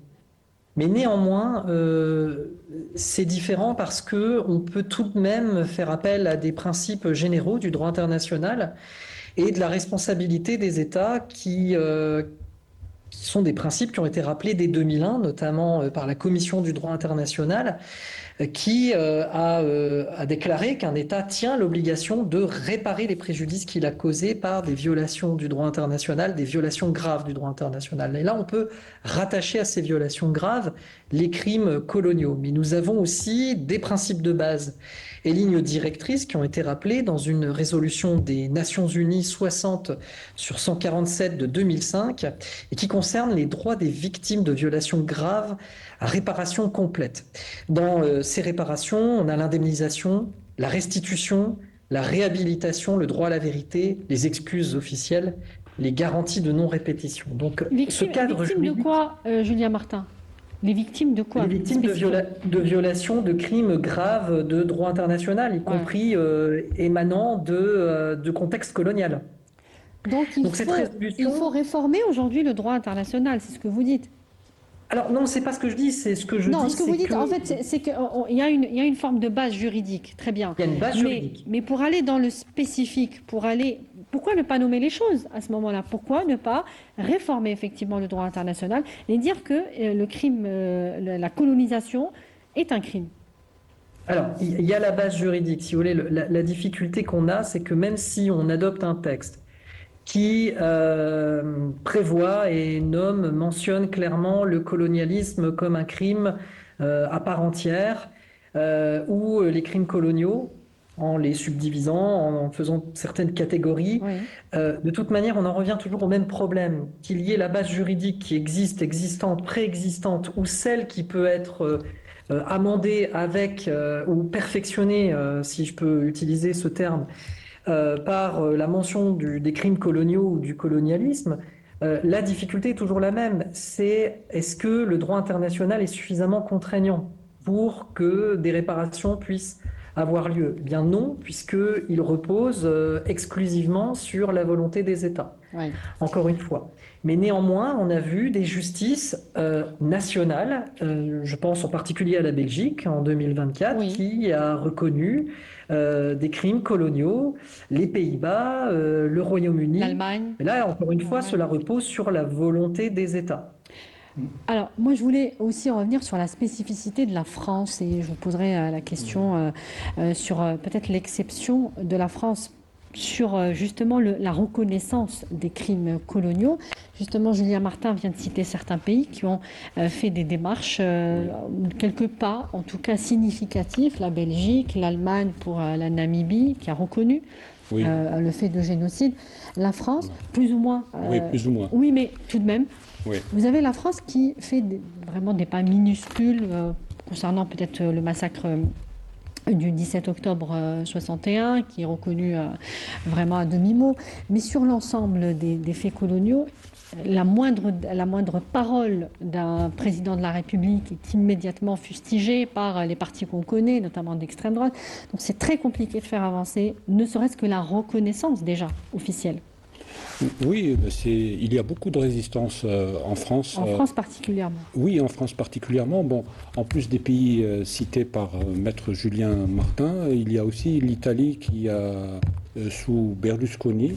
Mais néanmoins, c'est différent parce qu'on peut tout de même faire appel à des principes généraux du droit international et de la responsabilité des États qui sont des principes qui ont été rappelés dès 2001, notamment par la Commission du droit international, qui a déclaré qu'un État tient l'obligation de réparer les préjudices qu'il a causés par des violations du droit international, des violations graves du droit international. Et là, on peut rattacher à ces violations graves les crimes coloniaux. Mais nous avons aussi des principes de base et lignes directrices qui ont été rappelées dans une résolution des Nations Unies 60/147 de 2005 et qui concernent les droits des victimes de violations graves à réparation complète. Dans ces réparations, on a l'indemnisation, la restitution, la réhabilitation, le droit à la vérité, les excuses officielles, les garanties de non-répétition. Donc, ce cadre victimes juridique, de quoi, Julien Martin? Les victimes de quoi? les victimes de violations, de crimes graves de droit international, y compris émanant de contexte colonial. Donc il faut réformer aujourd'hui le droit international, c'est ce que vous dites. Alors non, c'est pas ce que je dis, c'est ce que je dis. Non, ce que vous dites, en fait, c'est qu'il y a une forme de base juridique, très bien. Il y a une base juridique. Mais pour aller dans le spécifique, pourquoi ne pas nommer les choses à ce moment-là? Pourquoi ne pas réformer effectivement le droit international et dire que le crime, la colonisation est un crime? Alors, il y a la base juridique, si vous voulez. La difficulté qu'on a, c'est que même si on adopte un texte qui prévoit et mentionne clairement le colonialisme comme un crime à part entière, ou les crimes coloniaux, en les subdivisant, en faisant certaines catégories. Oui. De toute manière, on en revient toujours au même problème, qu'il y ait la base juridique qui existe, existante, préexistante, ou celle qui peut être amendée avec, ou perfectionnée, si je peux utiliser ce terme, par la mention des crimes coloniaux ou du colonialisme. La difficulté est toujours la même, c'est est-ce que le droit international est suffisamment contraignant pour que des réparations puissent avoir lieu? Eh bien non, puisqu'il repose exclusivement sur la volonté des États, encore une fois. Mais néanmoins, on a vu des justices nationales, je pense en particulier à la Belgique en 2024, qui a reconnu des crimes coloniaux, les Pays-Bas, le Royaume-Uni. L'Allemagne. Et là, encore une fois, cela repose sur la volonté des États. Alors, moi, je voulais aussi revenir sur la spécificité de la France et je vous poserai la question sur peut-être l'exception de la France sur justement la reconnaissance des crimes coloniaux. Justement, Julien Martin vient de citer certains pays qui ont fait des démarches, quelques pas, en tout cas significatifs, la Belgique, l'Allemagne pour la Namibie, qui a reconnu le fait de génocide. La France, plus ou moins. Oui, plus ou moins. Oui, mais tout de même. Oui. Vous avez la France qui fait vraiment des pas minuscules concernant peut-être le massacre du 17 octobre 61, qui est reconnu vraiment à demi-mot. Mais sur l'ensemble des faits coloniaux, la moindre parole d'un président de la République est immédiatement fustigée par les partis qu'on connaît, notamment d'extrême droite. Donc c'est très compliqué de faire avancer, ne serait-ce que la reconnaissance déjà officielle. Oui, il y a beaucoup de résistance en France. En France particulièrement. Oui, en France particulièrement. Bon, en plus des pays cités par Maître Julien Martin, il y a aussi l'Italie qui a, sous Berlusconi,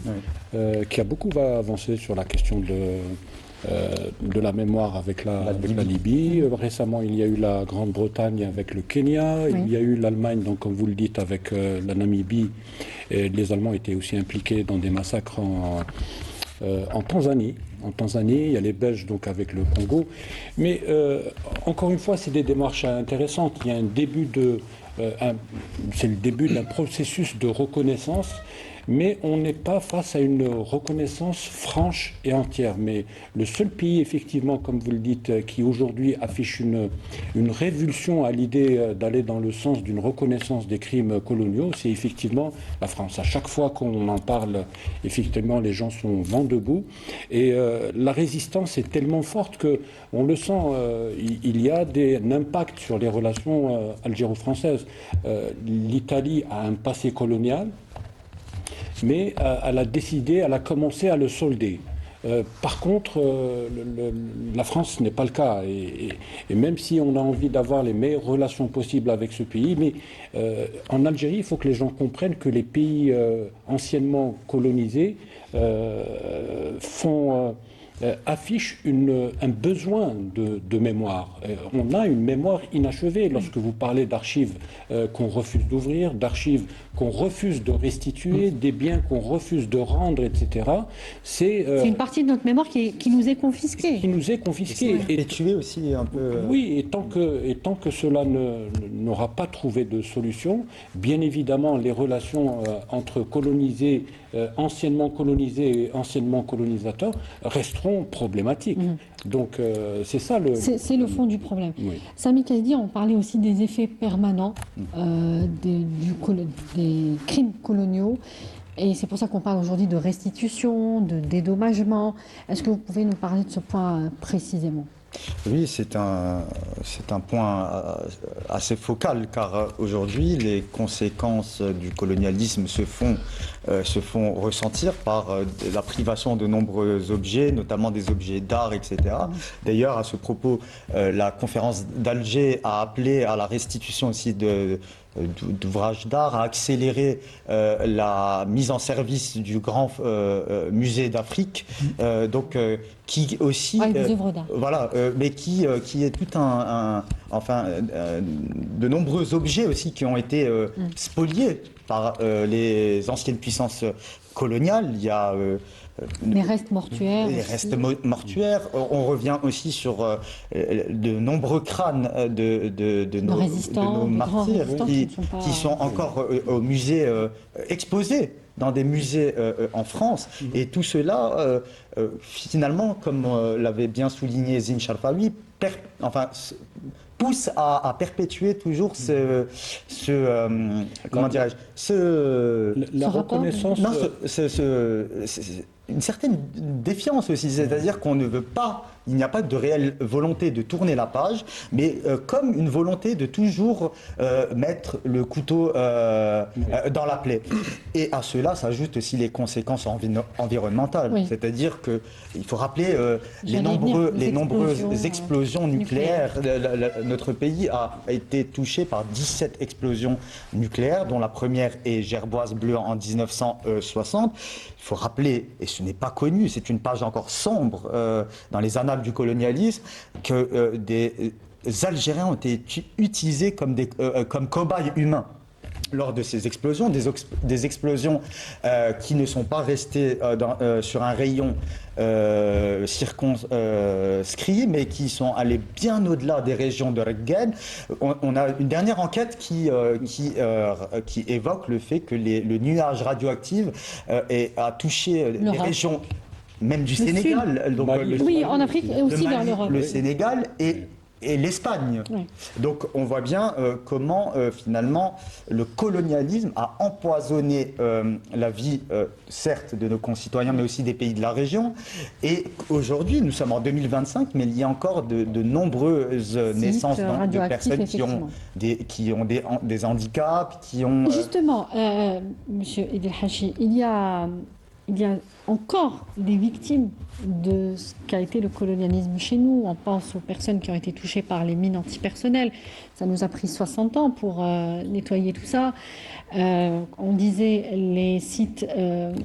qui a beaucoup avancé sur la question de la mémoire avec la Libye. Récemment, il y a eu la Grande-Bretagne avec le Kenya. Oui. Il y a eu l'Allemagne, donc comme vous le dites, avec la Namibie. Et les Allemands étaient aussi impliqués dans des massacres en Tanzanie. En Tanzanie, il y a les Belges donc avec le Congo. Mais encore une fois, c'est des démarches intéressantes. Il y a un début c'est le début d'un processus de reconnaissance. Mais on n'est pas face à une reconnaissance franche et entière. Mais le seul pays, effectivement, comme vous le dites, qui aujourd'hui affiche une révulsion à l'idée d'aller dans le sens d'une reconnaissance des crimes coloniaux, c'est effectivement la France. À chaque fois qu'on en parle, effectivement, les gens sont vent debout. Et la résistance est tellement forte qu'on le sent, il y a un impact sur les relations algéro-françaises. L'Italie a un passé colonial, mais elle a commencé à le solder. Par contre, la France, ce n'est pas le cas. Et même si on a envie d'avoir les meilleures relations possibles avec ce pays, mais en Algérie, il faut que les gens comprennent que les pays anciennement colonisés affiche un besoin de mémoire. On a une mémoire inachevée. Lorsque vous parlez d'archives qu'on refuse d'ouvrir, d'archives qu'on refuse de restituer, des biens qu'on refuse de rendre, etc. C'est une partie de notre mémoire qui nous est confisquée. Qui nous est confisquée. Et tuée aussi un peu. Oui, et tant que cela n'aura pas trouvé de solution, bien évidemment, les relations entre colonisés, anciennement colonisés et anciennement colonisateurs resteront problématiques. Donc c'est ça le... C'est le fond du problème. Oui. Sami Kazdi, on parlait aussi des effets permanents des crimes coloniaux. Et c'est pour ça qu'on parle aujourd'hui de restitution, de dédommagement. Est-ce que vous pouvez nous parler de ce point précisément ? Oui, c'est un point assez focal, car aujourd'hui, les conséquences du colonialisme se font ressentir par la privation de nombreux objets, notamment des objets d'art, etc. D'ailleurs, à ce propos, la conférence d'Alger a appelé à la restitution aussi d'ouvrages d'art, à accélérer la mise en service du grand musée d'Afrique, qui aussi des œuvres d'art. Voilà, mais qui est tout de nombreux objets aussi qui ont été spoliés par les anciennes puissances coloniales. Il y a les restes mortuaires. Les restes mortuaires. On revient aussi sur de nombreux crânes de nos martyrs qui sont encore au musée, exposés dans des musées en France. Et tout cela, finalement, comme l'avait bien souligné Zine Sharfawi, pousse à perpétuer toujours la reconnaissance. Non, une certaine défiance aussi, c'est-à-dire qu'on ne veut pas, il n'y a pas de réelle volonté de tourner la page, mais comme une volonté de toujours mettre le couteau dans la plaie. Et à cela s'ajoutent aussi les conséquences environnementales, c'est-à-dire qu'il faut rappeler les nombreuses explosions nucléaires. Notre pays a été touché par 17 explosions nucléaires, dont la première est Gerboise Bleue en 1960. Il faut rappeler, et ce n'est pas connu, c'est une page encore sombre dans les annales du colonialisme, que des Algériens ont été utilisés comme cobayes humains. lors de ces explosions, des explosions qui ne sont pas restées sur un rayon circonscrit, mais qui sont allées bien au-delà des régions de Reggane. On a une dernière enquête qui évoque le fait que le nuage radioactif a touché les régions même du Sénégal. Donc, oui, en Afrique et aussi vers l'Europe. Le Sénégal et l'Espagne. Oui. Donc on voit bien comment finalement le colonialisme a empoisonné la vie, certes, de nos concitoyens, mais aussi des pays de la région. Et aujourd'hui, nous sommes en 2025, mais il y a encore de nombreuses naissances de personnes qui ont des handicaps, qui ont... Justement, Monsieur Idil Hachi, il y a encore des victimes de ce qu'a été le colonialisme chez nous. On pense aux personnes qui ont été touchées par les mines antipersonnelles. Ça nous a pris 60 ans pour nettoyer tout ça. On disait les sites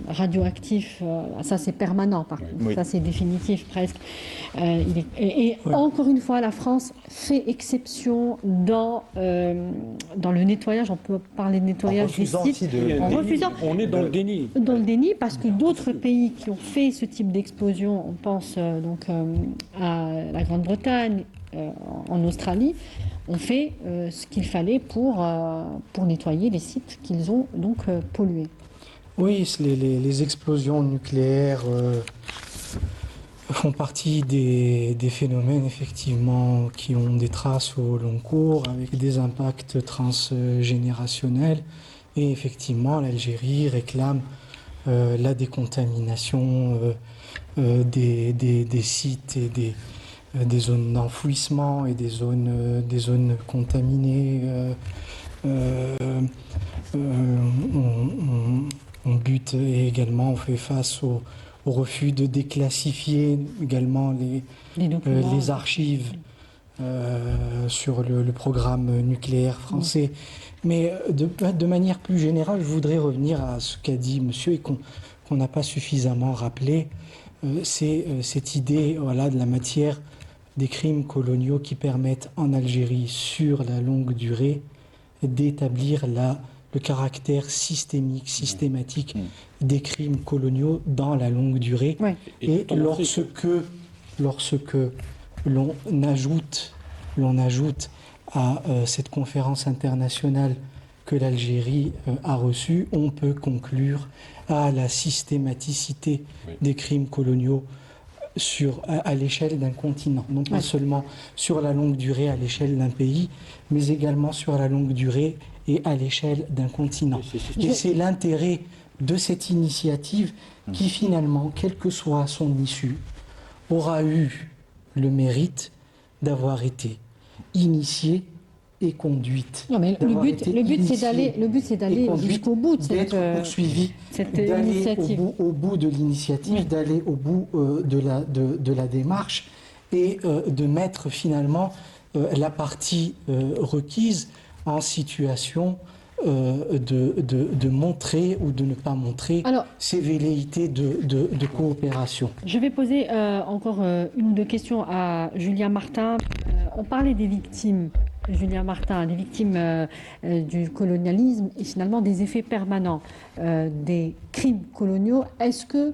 radioactifs, ça c'est permanent par contre, oui. Ça c'est définitif presque. Encore une fois, la France fait exception dans le nettoyage. On peut parler de nettoyage des sites. On est dans le déni. Dans le déni parce que d'autres pays qui ont fait ce type d'explosion, on pense donc à la Grande-Bretagne, en Australie, ont fait ce qu'il fallait pour nettoyer les sites qu'ils ont donc pollués. Oui, les explosions nucléaires font partie des phénomènes effectivement qui ont des traces au long cours avec des impacts transgénérationnels et effectivement l'Algérie réclame la décontamination des sites et des zones d'enfouissement et des zones contaminées. On bute et également on fait face au refus de déclassifier également les archives sur le programme nucléaire français. Mais de manière plus générale, je voudrais revenir à ce qu'a dit monsieur et qu'on n'a pas suffisamment rappelé. C'est cette idée de la matière des crimes coloniaux qui permettent en Algérie, sur la longue durée, d'établir le caractère systématique des crimes coloniaux dans la longue durée. Ouais. Et lorsque l'on ajoute à cette conférence internationale que l'Algérie a reçue, on peut conclure à la systématicité des crimes coloniaux à l'échelle d'un continent, non pas seulement sur la longue durée à l'échelle d'un pays, mais également sur la longue durée et à l'échelle d'un continent. Et c'est l'intérêt de cette initiative qui finalement, quelle que soit son issue, aura eu le mérite d'avoir été initiée et conduite. Non, mais le but c'est d'aller jusqu'au bout de cette initiative. Au bout de l'initiative, d'aller au bout de la démarche et de mettre finalement la partie requise en situation de montrer ou de ne pas montrer ces velléités de coopération. Je vais poser encore une ou deux questions à Julien Martin. On parlait des victimes. Julien Martin, des victimes du colonialisme et finalement des effets permanents des crimes coloniaux. Est-ce que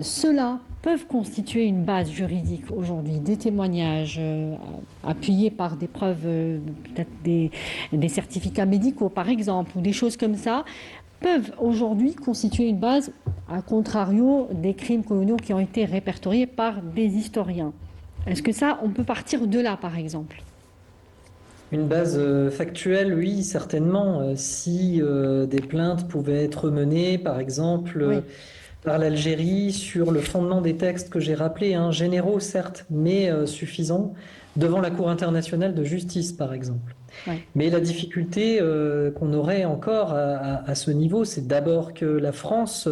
ceux-là peuvent constituer une base juridique aujourd'hui, des témoignages appuyés par des preuves, peut-être des certificats médicaux par exemple, ou des choses comme ça, peuvent aujourd'hui constituer une base, à contrario des crimes coloniaux qui ont été répertoriés par des historiens. Est-ce que ça, on peut partir de là par exemple ? Une base factuelle, oui, certainement. Si des plaintes pouvaient être menées, par exemple, par l'Algérie, sur le fondement des textes que j'ai rappelés, généraux certes, mais suffisants, devant la Cour internationale de justice, par exemple. Ouais. Mais la difficulté qu'on aurait encore à ce niveau, c'est d'abord que la France...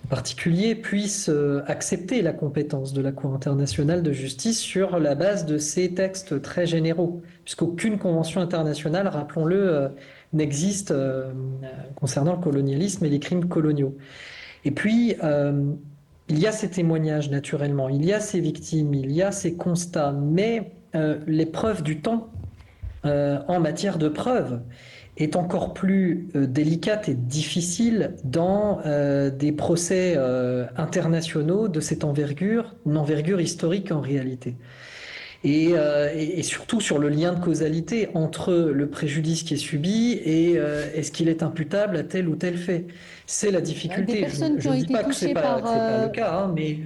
en particulier, puisse accepter la compétence de la Cour internationale de justice sur la base de ces textes très généraux, puisqu'aucune convention internationale, rappelons-le, n'existe concernant le colonialisme et les crimes coloniaux. Et puis, il y a ces témoignages, naturellement, il y a ces victimes, il y a ces constats, mais les preuves du temps en matière de preuves est encore plus délicate et difficile dans des procès internationaux de cette envergure, une envergure historique en réalité. Et surtout sur le lien de causalité entre le préjudice qui est subi et est-ce qu'il est imputable à tel ou tel fait. C'est la difficulté. Des personnes Je ne dis pas que ce n'est pas le cas, hein, mais,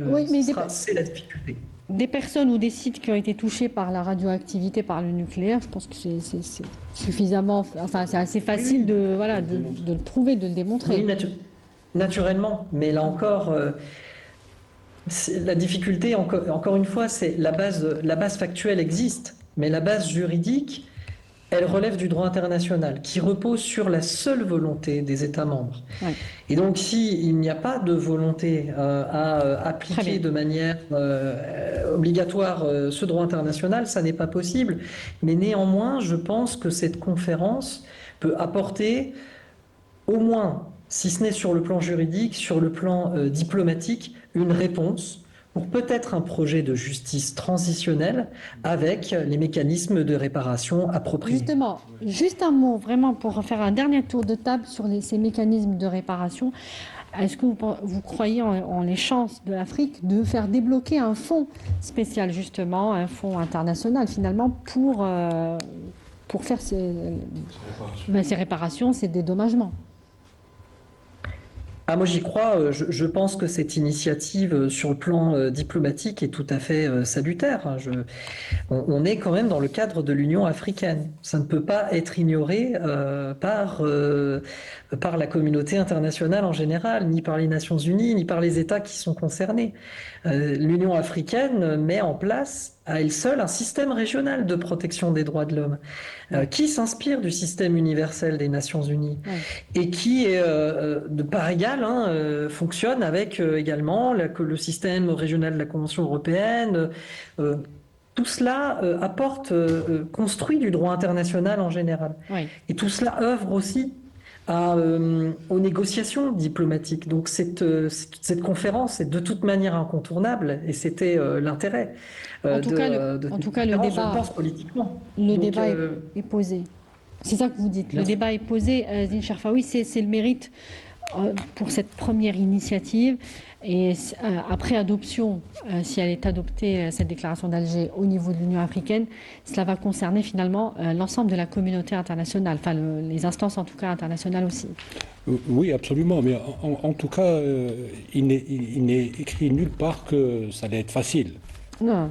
c'est la difficulté. Des personnes ou des sites qui ont été touchés par la radioactivité, par le nucléaire, je pense que c'est suffisamment, enfin c'est assez facile de le prouver, de le démontrer. Oui, naturellement, mais là encore, la difficulté, encore une fois, c'est la base factuelle existe, mais la base juridique, elle relève du droit international, qui repose sur la seule volonté des États membres. Ouais. Et donc, s'il n'y a pas de volonté à appliquer de manière obligatoire ce droit international, ça n'est pas possible. Mais néanmoins, je pense que cette conférence peut apporter au moins, si ce n'est sur le plan juridique, sur le plan diplomatique, une réponse pour peut-être un projet de justice transitionnelle avec les mécanismes de réparation appropriés. Justement, juste un mot vraiment pour faire un dernier tour de table sur ces mécanismes de réparation. Est-ce que vous croyez en les chances de l'Afrique de faire débloquer un fonds spécial, justement, un fonds international finalement pour faire ces réparations, ces dédommagements? Moi j'y crois, je pense que cette initiative sur le plan diplomatique est tout à fait salutaire. On est quand même dans le cadre de l'Union africaine. Ça ne peut pas être ignoré par la communauté internationale en général, ni par les Nations Unies, ni par les États qui sont concernés. L'Union africaine met en place à elle seule un système régional de protection des droits de l'homme qui s'inspire du système universel des Nations Unies et qui est de part égale fonctionne avec également le système régional de la Convention européenne. Tout cela construit du droit international en général. Oui. Et tout cela œuvre aussi aux négociations diplomatiques. Donc cette conférence est de toute manière incontournable et c'était l'intérêt. En tout cas, le débat, je pense politiquement. Le débat est posé. C'est ça que vous dites. Le débat est posé. Zine Cherfaoui, c'est le mérite pour cette première initiative. Et après adoption, si elle est adoptée, cette déclaration d'Alger au niveau de l'Union africaine, cela va concerner finalement l'ensemble de la communauté internationale, enfin les instances en tout cas internationales aussi. Oui, absolument, mais en tout cas, il n'est écrit nulle part que ça allait être facile. Non.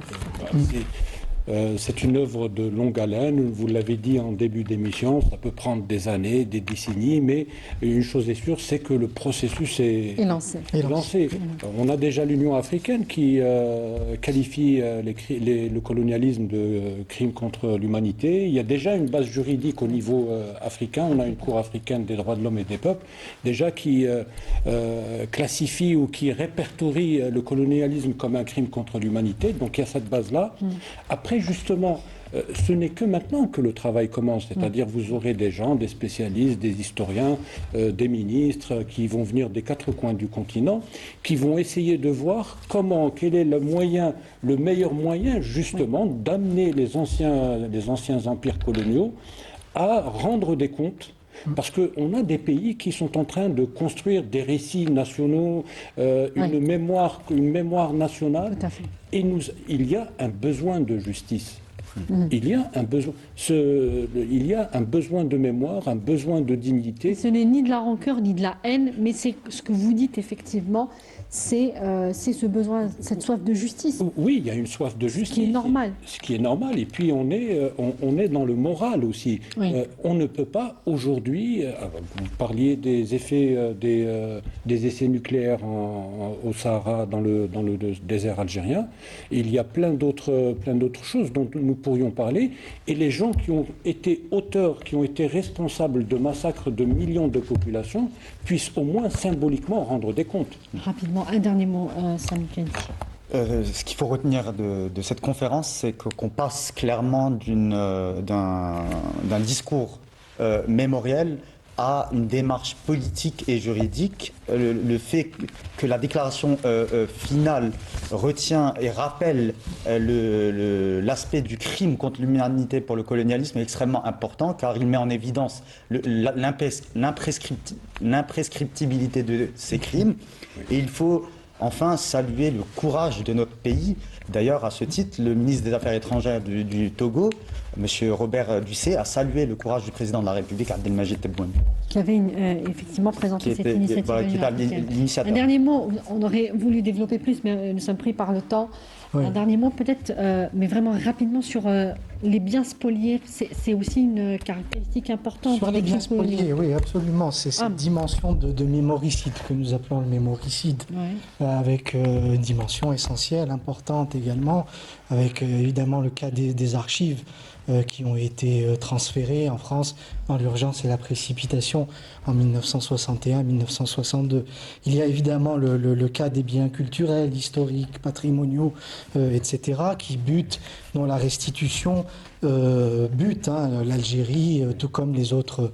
C'est une œuvre de longue haleine, vous l'avez dit en début d'émission, ça peut prendre des années, des décennies, mais une chose est sûre, c'est que le processus est lancé. On a déjà l'Union africaine qui qualifie le colonialisme de crime contre l'humanité. Il y a déjà une base juridique au niveau africain, on a une Cour africaine des droits de l'homme et des peuples, déjà qui classifie ou qui répertorie le colonialisme comme un crime contre l'humanité, donc il y a cette base-là. Après, justement, ce n'est que maintenant que le travail commence, c'est-à-dire vous aurez des gens, des spécialistes, des historiens, des ministres qui vont venir des quatre coins du continent, qui vont essayer de voir quel est le meilleur moyen justement d'amener les anciens empires coloniaux à rendre des comptes. Parce qu'on a des pays qui sont en train de construire des récits nationaux, une mémoire nationale. Tout à fait. Et il y a un besoin de justice. Il y a un besoin de mémoire, un besoin de dignité. Ce n'est ni de la rancœur ni de la haine, mais c'est ce que vous dites effectivement, c'est ce besoin, cette soif de justice. Oui, il y a une soif de justice. Ce qui est normal. Ce qui est normal. Et puis on est dans le moral aussi. Oui. On ne peut pas aujourd'hui. Vous parliez des effets des essais nucléaires au Sahara, dans le désert algérien. Il y a plein d'autres choses dont nous pourrions parler. Et les gens qui ont été auteurs, qui ont été responsables de massacres de millions de populations, puissent au moins symboliquement rendre des comptes. Rapidement, un dernier mot, Sami Kenji. Ce qu'il faut retenir de cette conférence, c'est qu'on passe clairement d'un discours mémoriel à une démarche politique et juridique. Le fait que la déclaration finale retient et rappelle l'aspect du crime contre l'humanité pour le colonialisme est extrêmement important, car il met en évidence l'imprescriptibilité de ces crimes. Et il faut enfin saluer le courage de notre pays. D'ailleurs, à ce titre, le ministre des Affaires étrangères du Togo, M. Robert Dussé, a salué le courage du président de la République, Abdelmajid Tebboune. Qui avait effectivement présenté cette initiative. Voilà, qui était l'initiateur. Un dernier mot, on aurait voulu développer plus, mais nous sommes pris par le temps. Oui. Un dernier mot peut-être, mais vraiment rapidement sur les biens spoliés. C'est aussi une caractéristique importante. Sur les biens spoliés, oui, absolument. C'est cette dimension de mémoricide que nous appelons le mémoricide, avec une dimension essentielle, importante également, avec évidemment le cas des archives qui ont été transférées en France dans l'urgence et la précipitation en 1961-1962. Il y a évidemment le cas des biens culturels, historiques, patrimoniaux, etc., qui butent, dont la restitution bute l'Algérie, tout comme les autres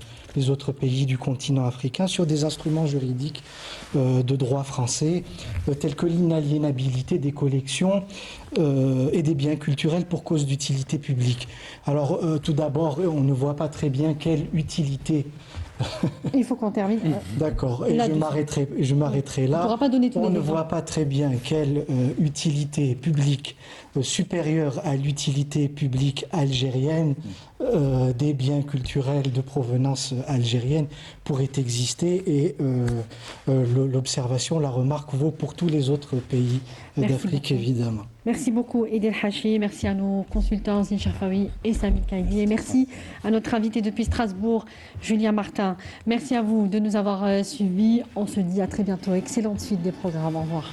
pays du continent africain, sur des instruments juridiques de droit français, tels que l'inaliénabilité des collections et des biens culturels pour cause d'utilité publique. Alors, tout d'abord, on ne voit pas très bien quelle utilité. Il faut qu'on termine. D'accord, et je m'arrêterai là. On ne pourra pas donner tous les On ne voit pas très bien quelle utilité publique supérieure à l'utilité publique algérienne des biens culturels de provenance algérienne pourrait exister, et l'observation, la remarque vaut pour tous les autres pays d'Afrique, évidemment. Merci beaucoup Edel Hachi, merci à nos consultants Zine Cherfaoui et Sami Kaili, et merci à notre invité depuis Strasbourg, Julien Martin. Merci à vous de nous avoir suivis. On se dit à très bientôt. Excellente suite des programmes. Au revoir.